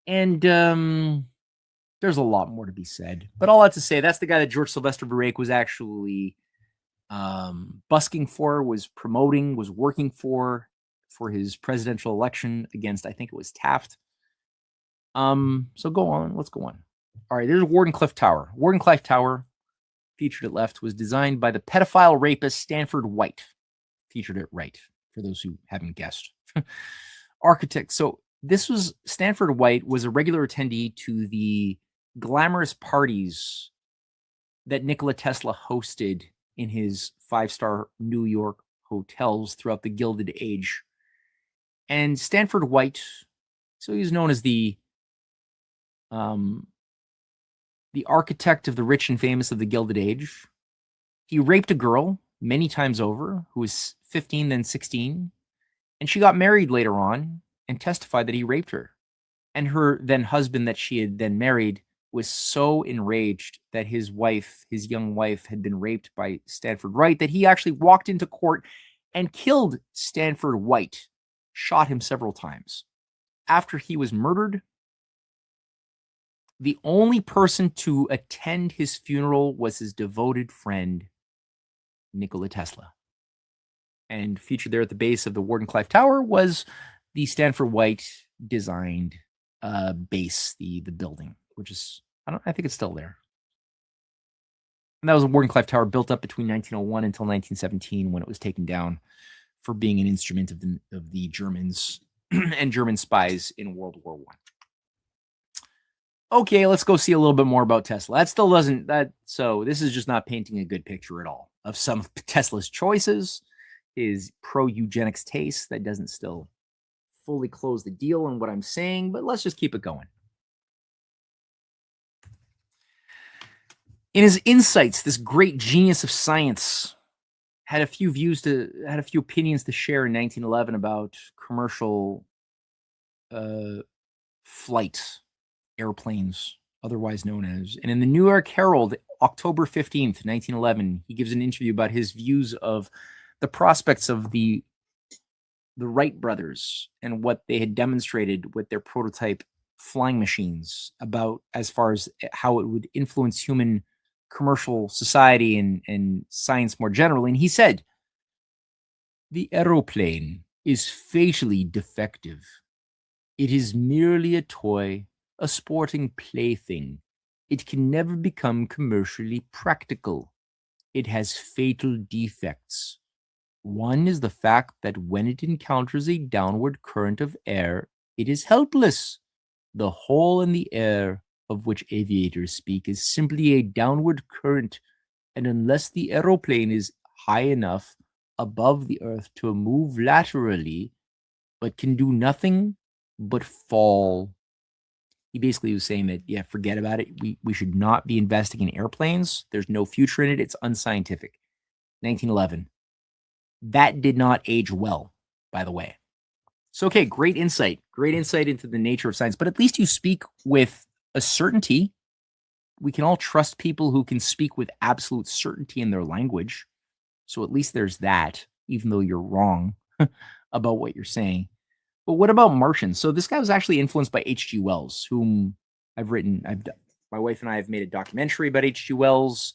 And there's a lot more to be said. But all that to say, that's the guy that George Sylvester Virek was actually busking for, was promoting, was working for his presidential election against, I think it was Taft. So go on, let's go on. All right, there's Wardenclyffe Tower. Wardenclyffe Tower, featured at left, was designed by the pedophile rapist Stanford White. Featured at right, for those who haven't guessed. Architect. So this was, Stanford White was a regular attendee to the glamorous parties that Nikola Tesla hosted in his 5-star New York hotels throughout the Gilded Age. And Stanford White, so he's known as the architect of the rich and famous of the Gilded Age. He raped a girl many times over who was 15, then 16, and she got married later on and testified that he raped her. And her then husband that she had then married was so enraged that his wife, his young wife, had been raped by Stanford White that he actually walked into court and killed Stanford White, shot him several times. After he was murdered, the only person to attend his funeral was his devoted friend, Nikola Tesla. And featured there at the base of the Wardenclyffe Tower was the Stanford White designed base, the building, which is, I think it's still there. And that was a Wardenclyffe Tower built up between 1901 until 1917, when it was taken down for being an instrument of the Germans and German spies in World War I. Okay, let's go see a little bit more about Tesla. That still doesn't, so this is just not painting a good picture at all of some of Tesla's choices, his pro-eugenics taste. That doesn't still fully close the deal on what I'm saying, but let's just keep it going. In his insights, this great genius of science had a few opinions to share in 1911 about commercial flight airplanes, otherwise known as. And in the New York Herald, October 15th, 1911, he gives an interview about his views of the prospects of the Wright brothers and what they had demonstrated with their prototype flying machines, about as far as how it would influence human commercial society and science more generally. And he said, "The aeroplane is facially defective. It is merely a toy, a sporting plaything. It can never become commercially practical. It has fatal defects. One is the fact that when it encounters a downward current of air, it is helpless. The hole in the air of which aviators speak is simply a downward current, and unless the aeroplane is high enough above the earth to move laterally, but can do nothing but fall." He basically was saying that, yeah, forget about it. We should not be investing in airplanes. There's no future in it. It's unscientific. 1911. That did not age well, by the way. So, okay, great insight into the nature of science, but at least you speak with a certainty. We can all trust people who can speak with absolute certainty in their language. So at least there's that, even though you're wrong about what you're saying. But what about Martians? So this guy was actually influenced by H.G. Wells, whom my wife and I have made a documentary about H.G. Wells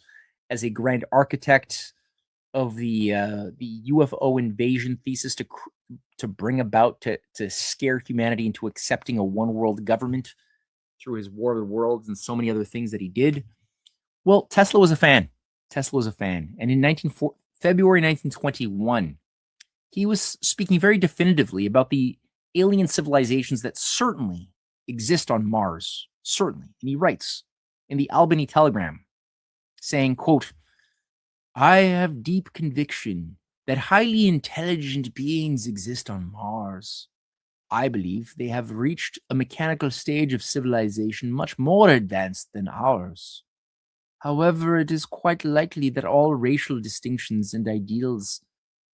as a grand architect of the UFO invasion thesis to bring about to scare humanity into accepting a one world government through his War of the Worlds and so many other things that he did. Well, Tesla was a fan. And in February 1921, he was speaking very definitively about the alien civilizations that certainly exist on Mars. Certainly. And he writes in the Albany Telegram, saying, quote, "I have deep conviction that highly intelligent beings exist on Mars. I believe they have reached a mechanical stage of civilization much more advanced than ours. However, it is quite likely that all racial distinctions and ideals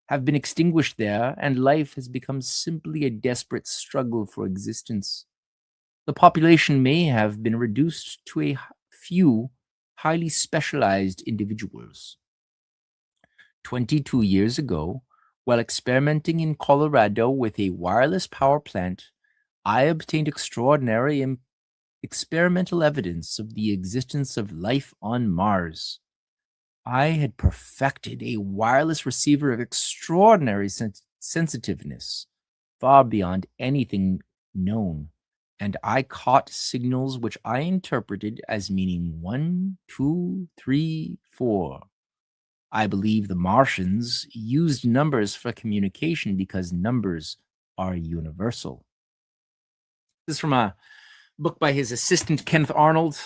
have been extinguished there, and life has become simply a desperate struggle for existence. The population may have been reduced to a few highly specialized individuals. 22 years ago, while experimenting in Colorado with a wireless power plant, I obtained extraordinary experimental evidence of the existence of life on Mars. I had perfected a wireless receiver of extraordinary sensitiveness, far beyond anything known, and I caught signals which I interpreted as meaning 1, 2, 3, 4. I believe the Martians used numbers for communication because numbers are universal." This is from a book by his assistant, Kenneth Arnold,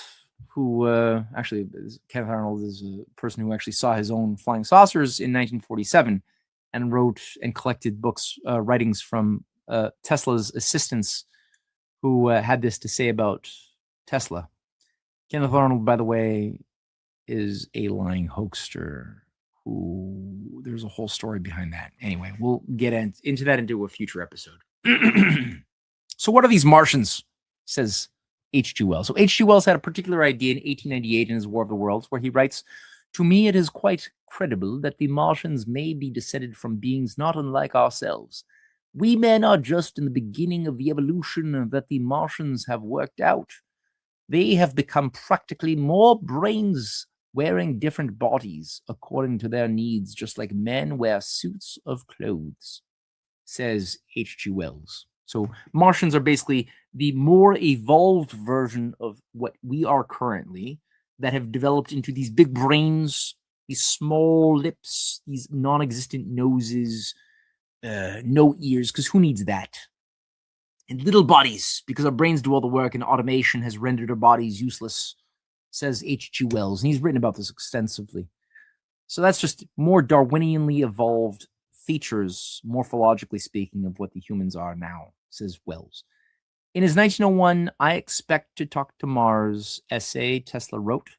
who actually, Kenneth Arnold is a person who actually saw his own flying saucers in 1947 and wrote and collected books, writings from Tesla's assistants who had this to say about Tesla. Kenneth Arnold, by the way, is a lying hoaxer who there's a whole story behind that. Anyway, we'll get into that into a future episode. So what are these Martians, says H.G. Wells. So H.G. Wells had a particular idea in 1898 in his War of the Worlds, where he writes, "To me it is quite credible that the Martians may be descended from beings not unlike ourselves. We men are just in the beginning of the evolution that the Martians have worked out. They have become practically more brains wearing different bodies according to their needs, just like men wear suits of clothes," says H.G. Wells. So Martians are basically the more evolved version of what we are currently, that have developed into these big brains, these small lips, these non-existent noses, no ears, because who needs that? And little bodies, because our brains do all the work and automation has rendered our bodies useless, says H.G. Wells. And he's written about this extensively. So that's just more Darwinianly evolved features, morphologically speaking, of what the humans are now, says Wells. In his 1901 I Expect to Talk to Mars essay, Tesla wrote,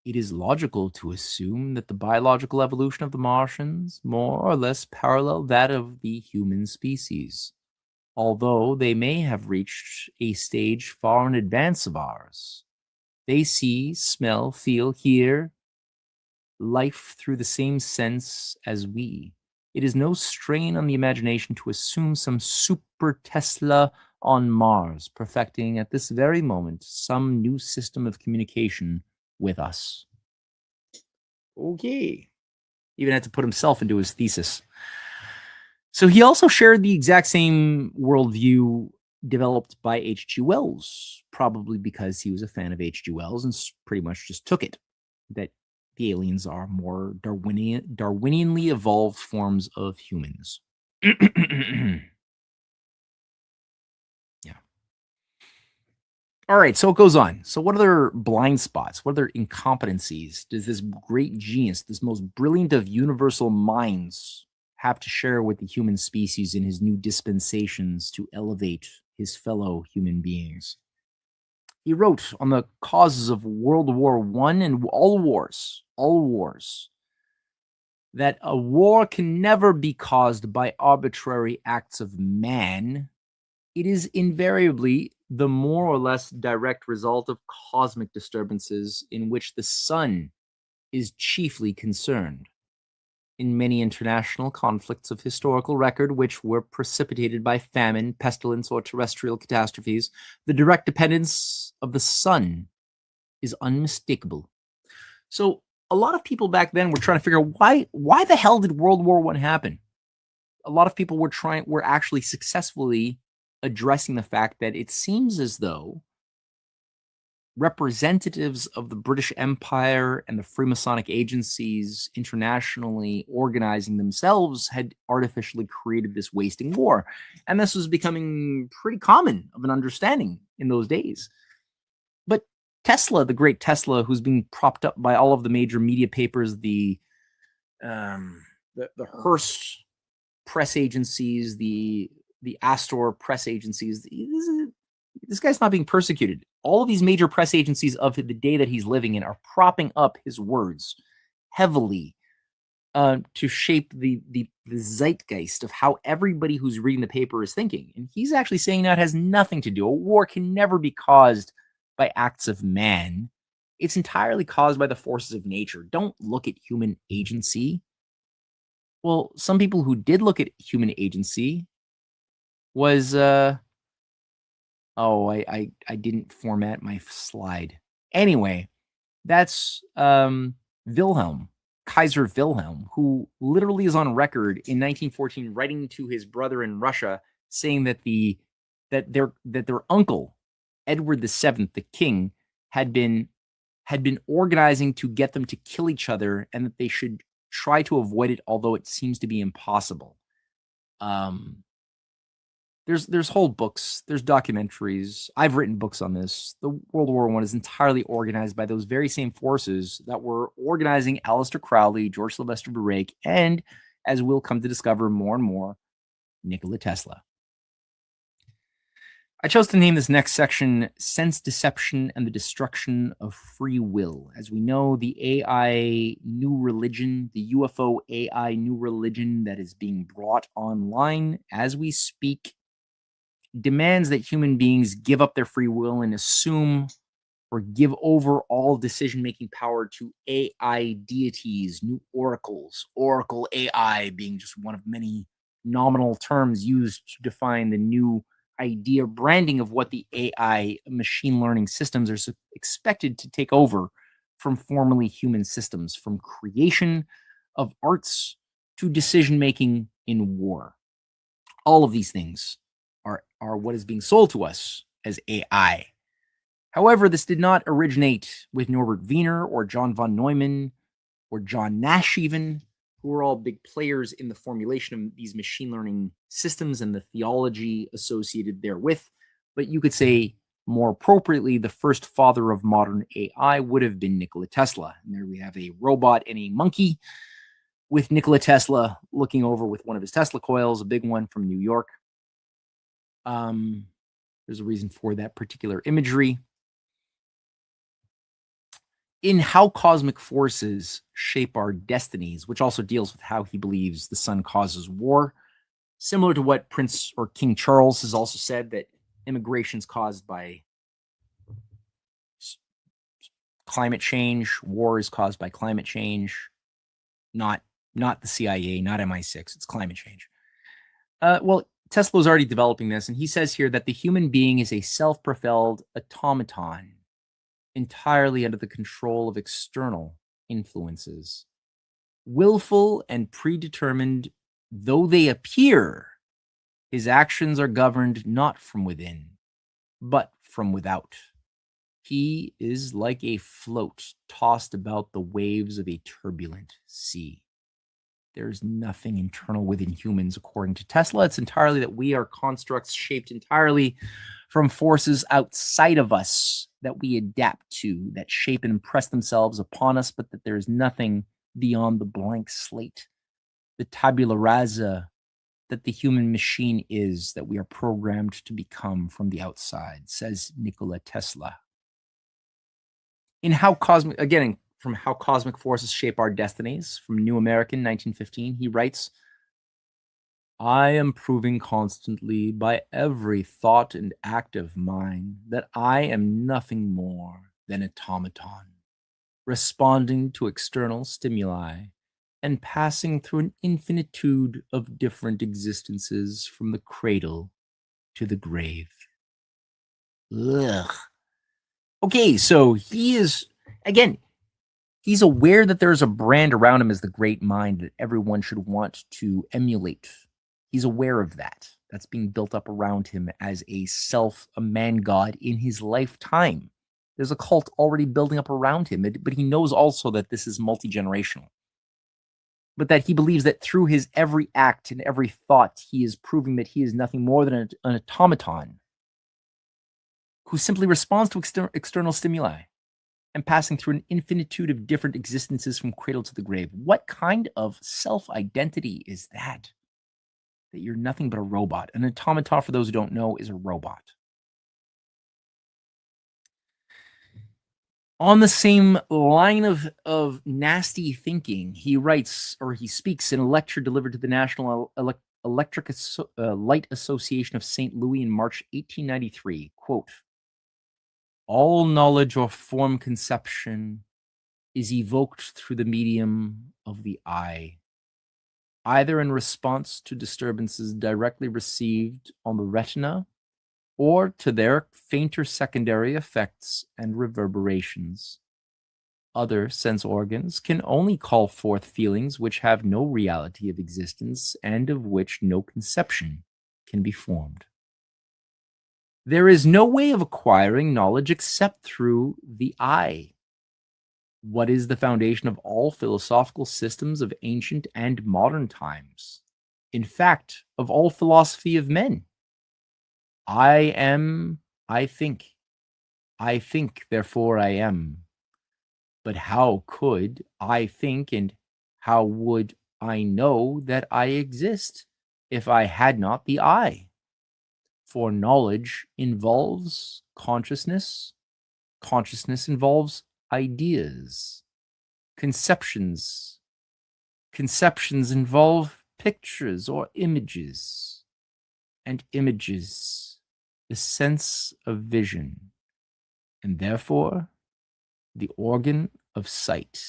"It is logical to assume that the biological evolution of the Martians more or less parallel that of the human species, although they may have reached a stage far in advance of ours. They see, smell, feel, hear life through the same sense as we. It is no strain on the imagination to assume some super Tesla on Mars, perfecting at this very moment some new system of communication with us." Okay. Even had to put himself into his thesis. So he also shared the exact same worldview developed by H.G. Wells, probably because he was a fan of H.G. Wells and pretty much just took it, that the aliens are more Darwinianly evolved forms of humans. Yeah. All right, so it goes on. So what other blind spots, what other incompetencies does this great genius, this most brilliant of universal minds, have to share with the human species in his new dispensations to elevate his fellow human beings? He wrote on the causes of World War I and all wars. that a war can never be caused by arbitrary acts of man. It is invariably the more or less direct result of cosmic disturbances in which the sun is chiefly concerned. In many international conflicts of historical record, which were precipitated by famine, pestilence, or terrestrial catastrophes, the direct dependence of the sun is unmistakable. So a lot of people back then were trying to figure out why the hell did World War I happen? A lot of people were actually successfully addressing the fact that it seems as though representatives of the British Empire and the Freemasonic agencies internationally organizing themselves had artificially created this wasting war. And this was becoming pretty common of an understanding in those days. But Tesla, the great Tesla, who's being propped up by all of the major media papers, the Hearst press agencies, the Astor press agencies, this guy's not being persecuted. All of these major press agencies of the day that he's living in are propping up his words heavily to shape the zeitgeist of how everybody who's reading the paper is thinking. And he's actually saying that has nothing to do. A war can never be caused by acts of man. It's entirely caused by the forces of nature. Don't look at human agency. Well, some people who did look at human agency was I didn't format my slide. Anyway, that's Wilhelm, Kaiser Wilhelm, who literally is on record in 1914 writing to his brother in Russia saying that their uncle, Edward VII, the king, had been organizing to get them to kill each other, and that they should try to avoid it, although it seems to be impossible. There's whole books, there's documentaries. I've written books on this. The World War I is entirely organized by those very same forces that were organizing Aleister Crowley, George Sylvester Virek, and, as we'll come to discover more and more, Nikola Tesla. I chose to name this next section Sense Deception and the Destruction of Free Will. As we know, the AI new religion, the UFO AI new religion that is being brought online as we speak, demands that human beings give up their free will and assume or give over all decision-making power to AI deities, new oracles, Oracle AI being just one of many nominal terms used to define the new idea branding of what the AI machine learning systems are expected to take over from formerly human systems, from creation of arts to decision-making in war. All of these things are what is being sold to us as AI. However, this did not originate with Norbert Wiener or John von Neumann or John Nash even, who are all big players in the formulation of these machine learning systems and the theology associated therewith. But you could say, more appropriately, the first father of modern AI would have been Nikola Tesla. And there we have a robot and a monkey with Nikola Tesla looking over with one of his Tesla coils, a big one from New York. There's a reason for that particular imagery. In How Cosmic Forces Shape Our Destinies, which also deals with how he believes the sun causes war, similar to what Prince or King Charles has also said, that immigration is caused by climate change, war is caused by climate change, not the CIA, not MI6, it's climate change. Well, Tesla is already developing this, and he says here that the human being is a self-propelled automaton, entirely under the control of external influences. Willful and predetermined though they appear, his actions are governed not from within, but from without. He is like a float tossed about the waves of a turbulent sea. There's nothing internal within humans, according to Tesla. It's entirely that we are constructs shaped entirely from forces outside of us that we adapt to, that shape and impress themselves upon us, but that there's nothing beyond the blank slate, the tabula rasa that the human machine is, that we are programmed to become from the outside, says Nikola Tesla. In How Cosmic, again, from How Cosmic Forces Shape Our Destinies from New American, 1915. He writes, I am proving constantly by every thought and act of mine that I am nothing more than automaton, responding to external stimuli and passing through an infinitude of different existences from the cradle to the grave. Ugh. Okay, so he is, again, he's aware that there's a brand around him as the great mind that everyone should want to emulate. He's aware of that. That's being built up around him as a man god in his lifetime. There's a cult already building up around him, but he knows also that this is multi-generational. But that he believes that through his every act and every thought, he is proving that he is nothing more than an automaton who simply responds to external stimuli and passing through an infinitude of different existences from cradle to the grave. What kind of self-identity is that? That you're nothing but a robot. An automaton, for those who don't know, is a robot. On the same line of nasty thinking, he writes, or he speaks in a lecture delivered to the National Electric Light Association of St. Louis in March 1893, quote, all knowledge or form conception is evoked through the medium of the eye, either in response to disturbances directly received on the retina or to their fainter secondary effects and reverberations. Other sense organs can only call forth feelings which have no reality of existence and of which no conception can be formed. There is no way of acquiring knowledge except through the eye. What is the foundation of all philosophical systems of ancient and modern times? In fact, of all philosophy of men? I am, I think. I think, therefore I am. But how could I think and how would I know that I exist if I had not the eye? For knowledge involves consciousness. Consciousness involves ideas. Conceptions involve pictures or images. And images, the sense of vision. And therefore, the organ of sight.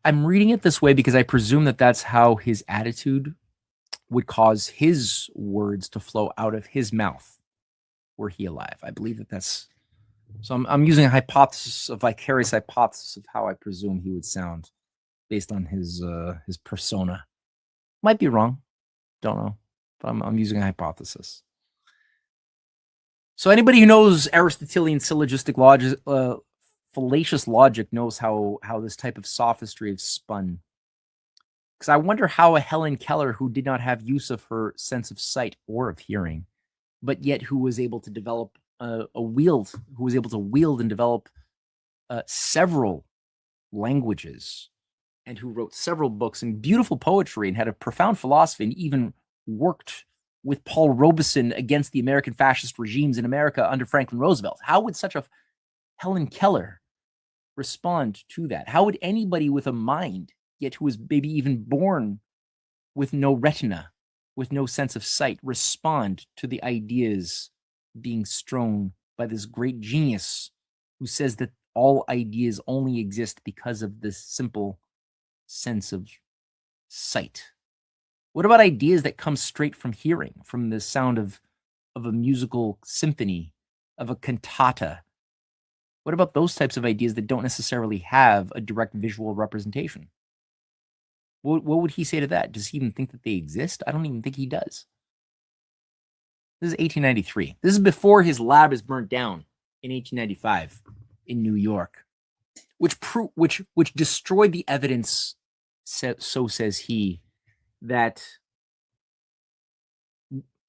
I'm reading it this way because I presume that that's how his attitude would cause his words to flow out of his mouth were he alive. I believe that that's... So I'm using a vicarious hypothesis of how I presume he would sound based on his persona. Might be wrong. Don't know. But I'm using a hypothesis. So anybody who knows Aristotelian syllogistic logic, fallacious logic knows how this type of sophistry is spun. Because I wonder how a Helen Keller, who did not have use of her sense of sight or of hearing, but yet who was able to develop wield and develop several languages, and who wrote several books and beautiful poetry and had a profound philosophy and even worked with Paul Robeson against the American fascist regimes in America under Franklin Roosevelt. How would such a Helen Keller respond to that? How would anybody with a mind, yet who was maybe even born with no retina, with no sense of sight, respond to the ideas being strewn by this great genius who says that all ideas only exist because of this simple sense of sight? What about ideas that come straight from hearing, from the sound of a musical symphony, of a cantata? What about those types of ideas that don't necessarily have a direct visual representation? What would he say to that? Does he even think that they exist? I don't even think he does. This is 1893. This is before his lab is burnt down in 1895 in New York, which destroyed the evidence, so says he, that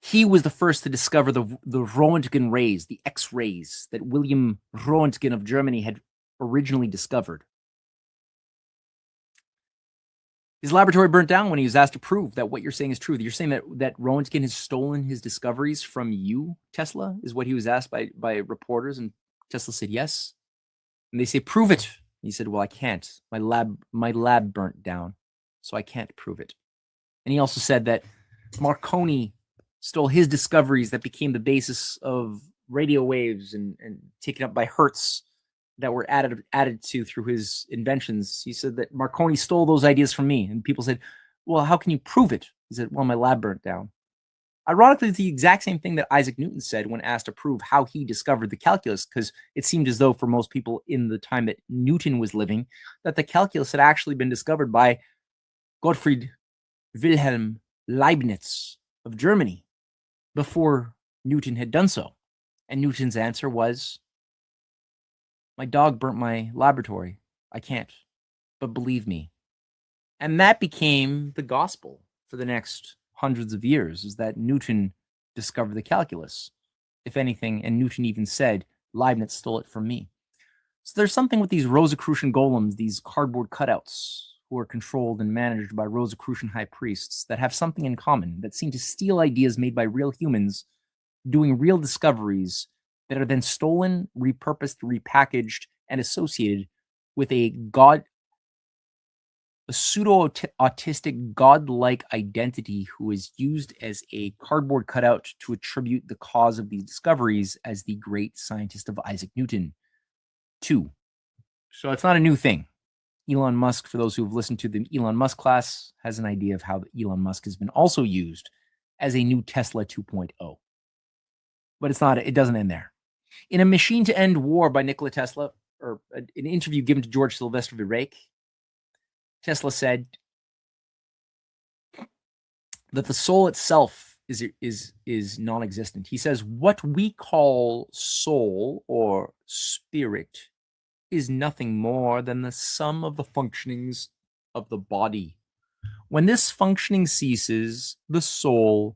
he was the first to discover the Roentgen rays, the X-rays that William Roentgen of Germany had originally discovered. His laboratory burnt down when he was asked to prove that what you're saying is true. You're saying that Roentgen has stolen his discoveries from you, Tesla, is what he was asked by reporters, and Tesla said yes. And they say, prove it. He said, well, I can't. My lab burnt down, so I can't prove it. And he also said that Marconi stole his discoveries that became the basis of radio waves and taken up by Hertz that were added to through his inventions. He said that Marconi stole those ideas from me. And people said, well, how can you prove it? He said, well, my lab burnt down. Ironically, it's the exact same thing that Isaac Newton said when asked to prove how he discovered the calculus, because it seemed as though for most people in the time that Newton was living, that the calculus had actually been discovered by Gottfried Wilhelm Leibniz of Germany before Newton had done so. And Newton's answer was, my dog burnt my laboratory. I can't, but believe me. And that became the gospel for the next hundreds of years, is that Newton discovered the calculus, if anything, and Newton even said, Leibniz stole it from me. So there's something with these Rosicrucian golems, these cardboard cutouts who are controlled and managed by Rosicrucian high priests, that have something in common, that seem to steal ideas made by real humans, doing real discoveries that are then stolen, repurposed, repackaged, and associated with a pseudo-autistic godlike identity who is used as a cardboard cutout to attribute the cause of these discoveries as the great scientist of Isaac Newton. 2. So it's not a new thing. Elon Musk, for those who have listened to the Elon Musk class, has an idea of how Elon Musk has been also used as a new Tesla 2.0. But it doesn't end there. In A Machine to End War by Nikola Tesla, or an interview given to George Sylvester Virek, Tesla said that the soul itself is non-existent. He says, what we call soul or spirit is nothing more than the sum of the functionings of the body. When this functioning ceases, the soul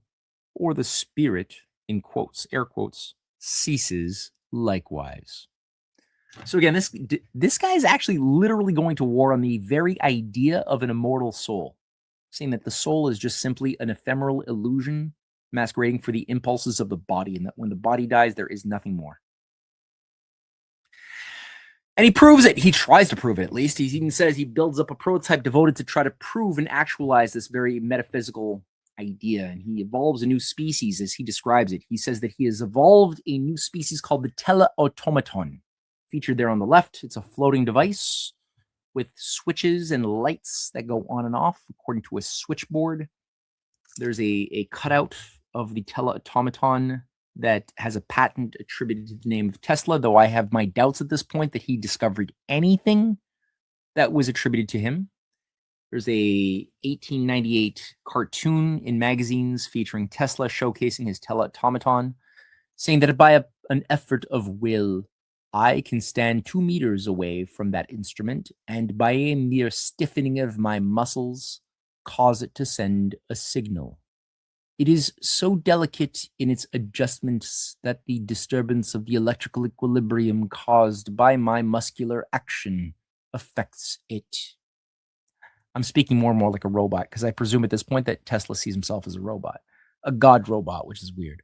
or the spirit, in quotes, air quotes, ceases likewise. So again, this guy is actually literally going to war on the very idea of an immortal soul, saying that the soul is just simply an ephemeral illusion masquerading for the impulses of the body, and that when the body dies, there is nothing more. And he proves it. He tries to prove it, at least. He even says he builds up a prototype devoted to try to prove and actualize this very metaphysical idea. And he evolves a new species, as he describes it. He says that he has evolved a new species called the tele-automaton. Featured there on the left, it's a floating device with switches and lights that go on and off according to a switchboard. There's a cutout of the tele-automaton that has a patent attributed to the name of Tesla, though I have my doubts at this point that he discovered anything that was attributed to him. There's a 1898 cartoon in magazines featuring Tesla showcasing his tele-automaton, saying that by an effort of will, I can stand 2 meters away from that instrument, and by a mere stiffening of my muscles, cause it to send a signal. It is so delicate in its adjustments that the disturbance of the electrical equilibrium caused by my muscular action affects it. I'm speaking more and more like a robot, because I presume at this point that Tesla sees himself as a robot, a god robot, which is weird.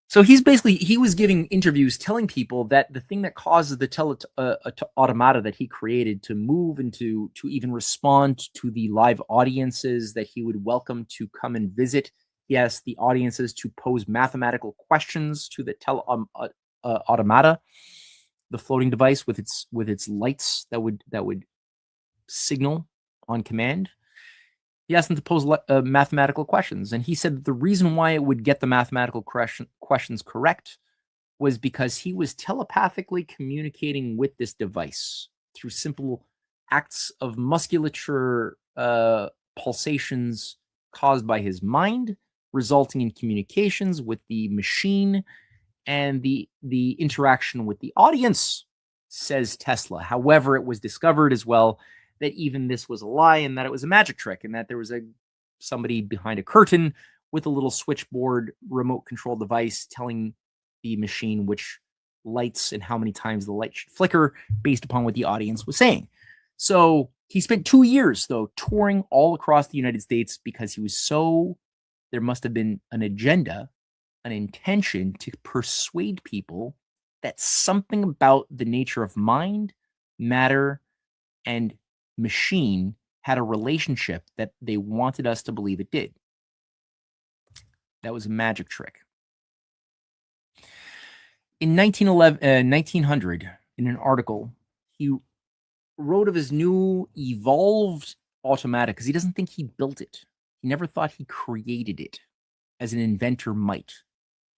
So he was giving interviews telling people that the thing that causes the tele-automata that he created to move and to even respond to the live audiences that he would welcome to come and visit, he asked the audiences to pose mathematical questions to the tele-automata, the floating device with its lights that would signal on command. He asked them to pose mathematical questions, and he said that the reason why it would get the mathematical questions correct was because he was telepathically communicating with this device through simple acts of musculature pulsations caused by his mind, resulting in communications with the machine and the interaction with the audience, says Tesla. However, it was discovered as well that even this was a lie, and that it was a magic trick, and that there was somebody behind a curtain with a little switchboard remote control device telling the machine which lights and how many times the light should flicker based upon what the audience was saying. So he spent 2 years, though, touring all across the United States because there must have been an agenda, an intention to persuade people that something about the nature of mind, matter, and machine had a relationship that they wanted us to believe it did. That was a magic trick. In 1900, in an article, he wrote of his new evolved automata because he doesn't think he built it. He never thought he created it as an inventor might.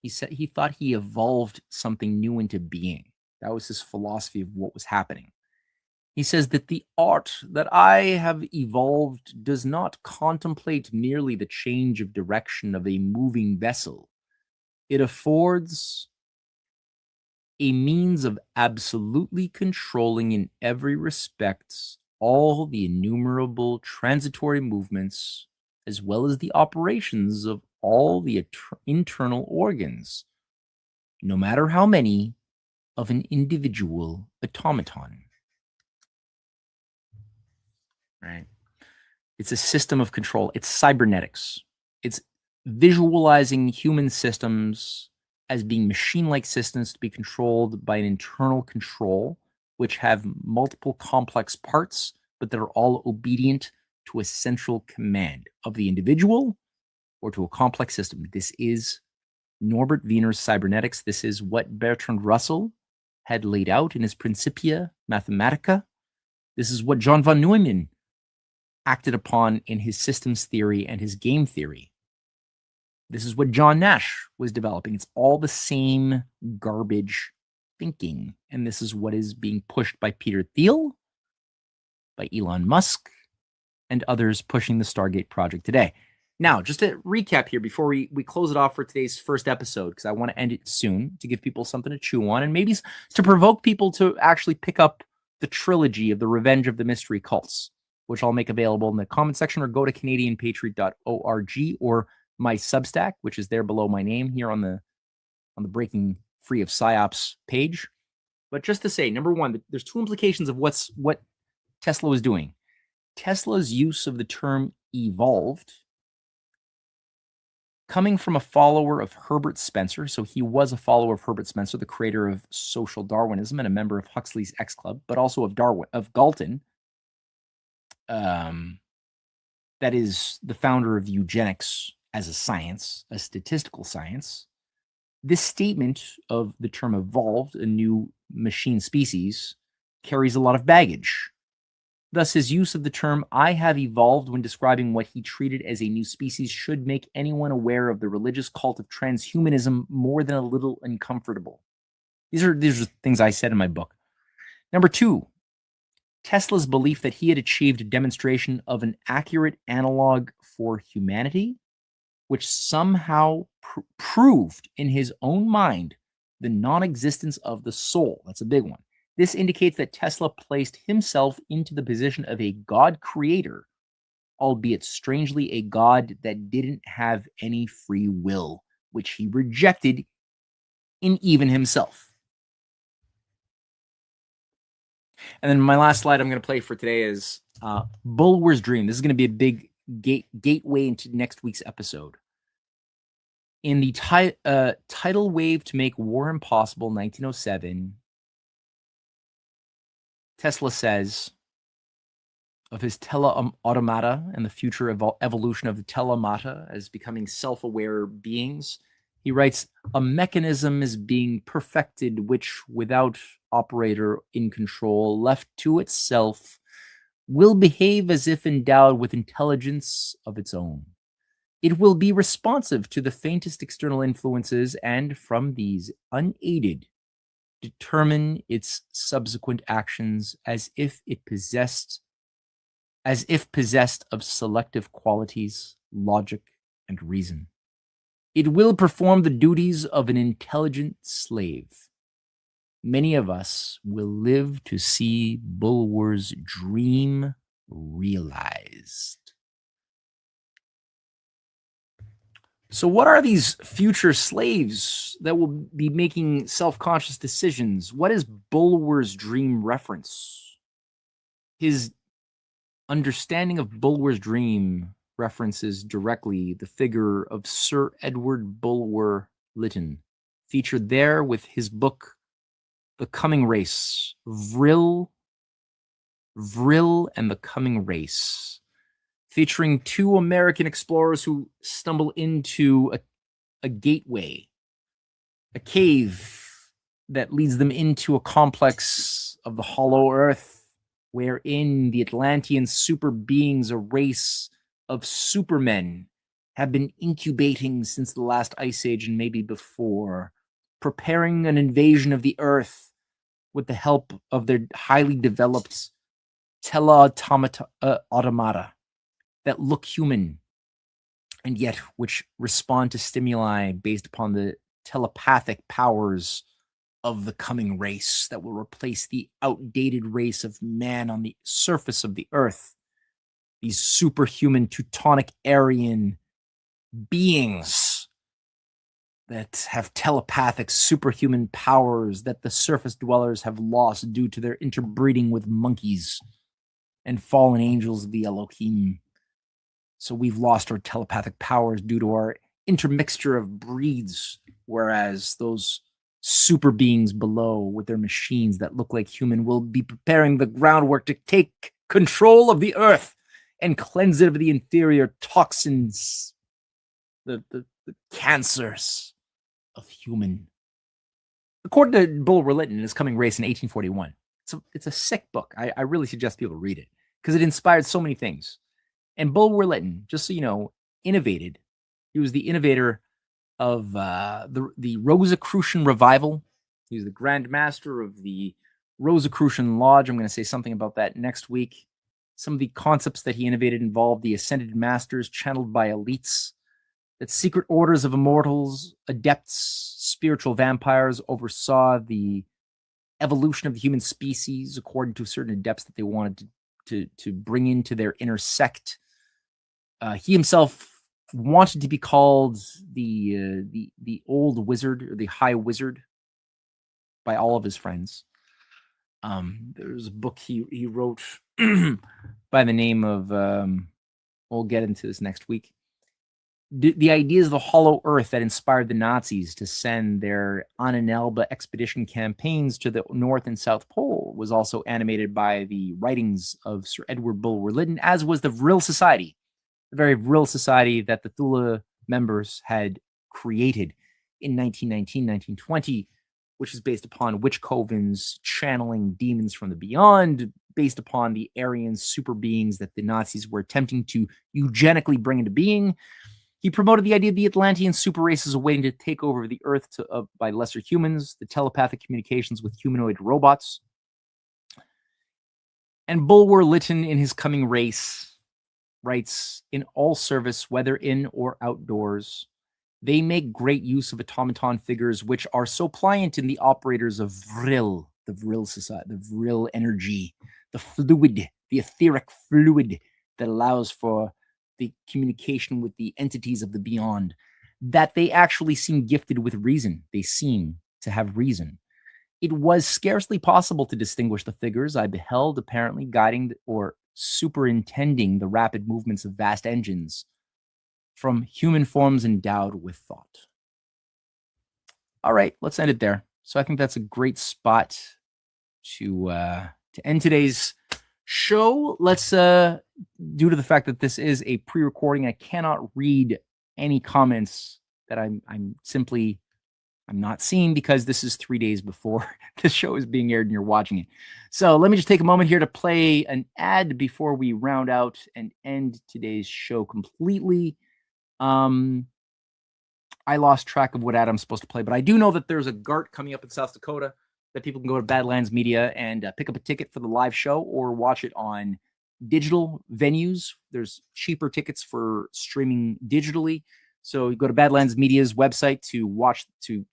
He said he thought he evolved something new into being. That was his philosophy of what was happening. He says that the art that I have evolved does not contemplate merely the change of direction of a moving vessel. It affords a means of absolutely controlling in every respect all the innumerable transitory movements as well as the operations of all the internal organs, no matter how many, of an individual automaton. Right? It's a system of control. It's cybernetics. It's visualizing human systems as being machine-like systems to be controlled by an internal control, which have multiple complex parts, but that are all obedient to a central command of the individual or to a complex system. This is Norbert Wiener's cybernetics. This is what Bertrand Russell had laid out in his Principia Mathematica. This is what John von Neumann acted upon in his systems theory and his game theory. This is what John Nash was developing. It's all the same garbage thinking. And this is what is being pushed by Peter Thiel, by Elon Musk, and others pushing the Stargate project today. Now, just to recap here before we close it off for today's first episode, because I want to end it soon to give people something to chew on and maybe to provoke people to actually pick up the trilogy of the Revenge of the Mystery Cults, which I'll make available in the comment section, or go to canadianpatriot.org or my Substack, which is there below my name here on the Breaking Free of Psyops page. But just to say, number one, there's two implications of what Tesla was doing. Tesla's use of the term evolved, coming from a follower of Herbert Spencer. So he was a follower of Herbert Spencer, the creator of social Darwinism and a member of Huxley's X Club, but also of Galton, that is the founder of eugenics as a science, a statistical science. This statement of the term evolved, a new machine species, carries a lot of baggage. Thus, his use of the term I have evolved when describing what he treated as a new species should make anyone aware of the religious cult of transhumanism more than a little uncomfortable. These are things I said in my book. Number two, Tesla's belief that he had achieved a demonstration of an accurate analog for humanity, which somehow proved in his own mind the non-existence of the soul. That's a big one. This indicates that Tesla placed himself into the position of a God creator, albeit strangely a God that didn't have any free will, which he rejected in even himself. And then my last slide I'm going to play for today is Bulwer's Dream. This is going to be a big gateway into next week's episode. In the tidal wave to make war impossible, 1907, Tesla says of his tele-automata and the future evolution of the tele-automata as becoming self-aware beings, he writes, a mechanism is being perfected which, without operator in control, left to itself, will behave as if endowed with intelligence of its own. It will be responsive to the faintest external influences and, from these, unaided, determine its subsequent actions as if possessed of selective qualities, logic, and reason. It will perform the duties of an intelligent slave. Many of us will live to see Bulwer's dream realized. So what are these future slaves that will be making self-conscious decisions? What is Bulwer's dream reference? His understanding of Bulwer's dream references directly the figure of Sir Edward Bulwer Lytton, featured there with his book The Coming Race. Vril and the Coming Race. Featuring two American explorers who stumble into a gateway, a cave that leads them into a complex of the hollow earth, wherein the Atlantean super beings, a race of supermen, have been incubating since the last ice age and maybe before, preparing an invasion of the earth with the help of their highly developed tele-automata that look human and yet which respond to stimuli based upon the telepathic powers of the coming race that will replace the outdated race of man on the surface of the earth. These superhuman Teutonic Aryan beings that have telepathic superhuman powers that the surface dwellers have lost due to their interbreeding with monkeys and fallen angels of the Elohim. So we've lost our telepathic powers due to our intermixture of breeds, whereas those super beings below with their machines that look like human will be preparing the groundwork to take control of the earth and cleanse it of the inferior toxins, the cancers of human. According to Bulwer Lytton in his Coming Race in 1841, it's a sick book. I really suggest people read it because it inspired so many things. And Bulwer Lytton, just so you know, innovated. He was the innovator of the Rosicrucian revival. He was the Grand Master of the Rosicrucian Lodge. I'm going to say something about that next week. Some of the concepts that he innovated involved the ascended masters channeled by elites, that secret orders of immortals, adepts, spiritual vampires oversaw the evolution of the human species according to certain adepts that they wanted to bring into their inner sect. He himself wanted to be called the old wizard or the high wizard by all of his friends. There's a book he wrote by the name of, we'll get into this next week. The ideas of the hollow earth that inspired the Nazis to send their Ananelba expedition campaigns to the North and South Pole was also animated by the writings of Sir Edward Bulwer Lytton, as was the Vril Society, the very Vril Society that the Thule members had created in 1919, 1920, which is based upon witch covens channeling demons from the beyond, based upon the Aryan super beings that the Nazis were attempting to eugenically bring into being. He promoted the idea of the Atlantean super races awaiting to take over the Earth by lesser humans, the telepathic communications with humanoid robots. And Bulwer Lytton, in his Coming Race, writes, in all service, whether in or outdoors, they make great use of automaton figures which are so pliant in the operators of Vril, the Vril society, the Vril energy, the fluid, the etheric fluid that allows for the communication with the entities of the beyond, that they actually seem gifted with reason. They seem to have reason. It was scarcely possible to distinguish the figures I beheld apparently guiding or superintending the rapid movements of vast engines from human forms endowed with thought. All right, let's end it there. So I think that's a great spot to end today's show. Let's due to the fact that this is a pre-recording, I cannot read any comments that I'm not seeing because this is 3 days before the show is being aired and you're watching it. So let me just take a moment here to play an ad before we round out and end today's show completely. I lost track of what ad I'm supposed to play, but I do know that there's a GART coming up in South Dakota that people can go to Badlands Media and pick up a ticket for the live show or watch it on digital venues. There's cheaper tickets for streaming digitally. So you go to Badlands Media's website to watch, to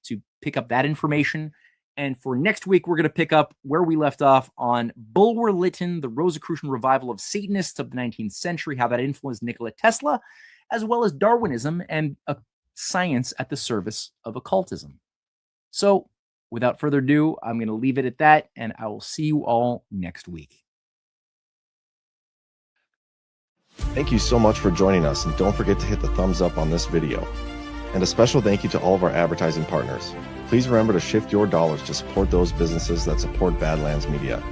pick up that information. And for next week, we're going to pick up where we left off on Bulwer Lytton, the Rosicrucian revival of Satanists of the 19th century, how that influenced Nikola Tesla, as well as Darwinism and a science at the service of occultism. So without further ado, I'm going to leave it at that, and I will see you all next week. Thank you so much for joining us, and don't forget to hit the thumbs up on this video. And a special thank you to all of our advertising partners. Please remember to shift your dollars to support those businesses that support Badlands Media.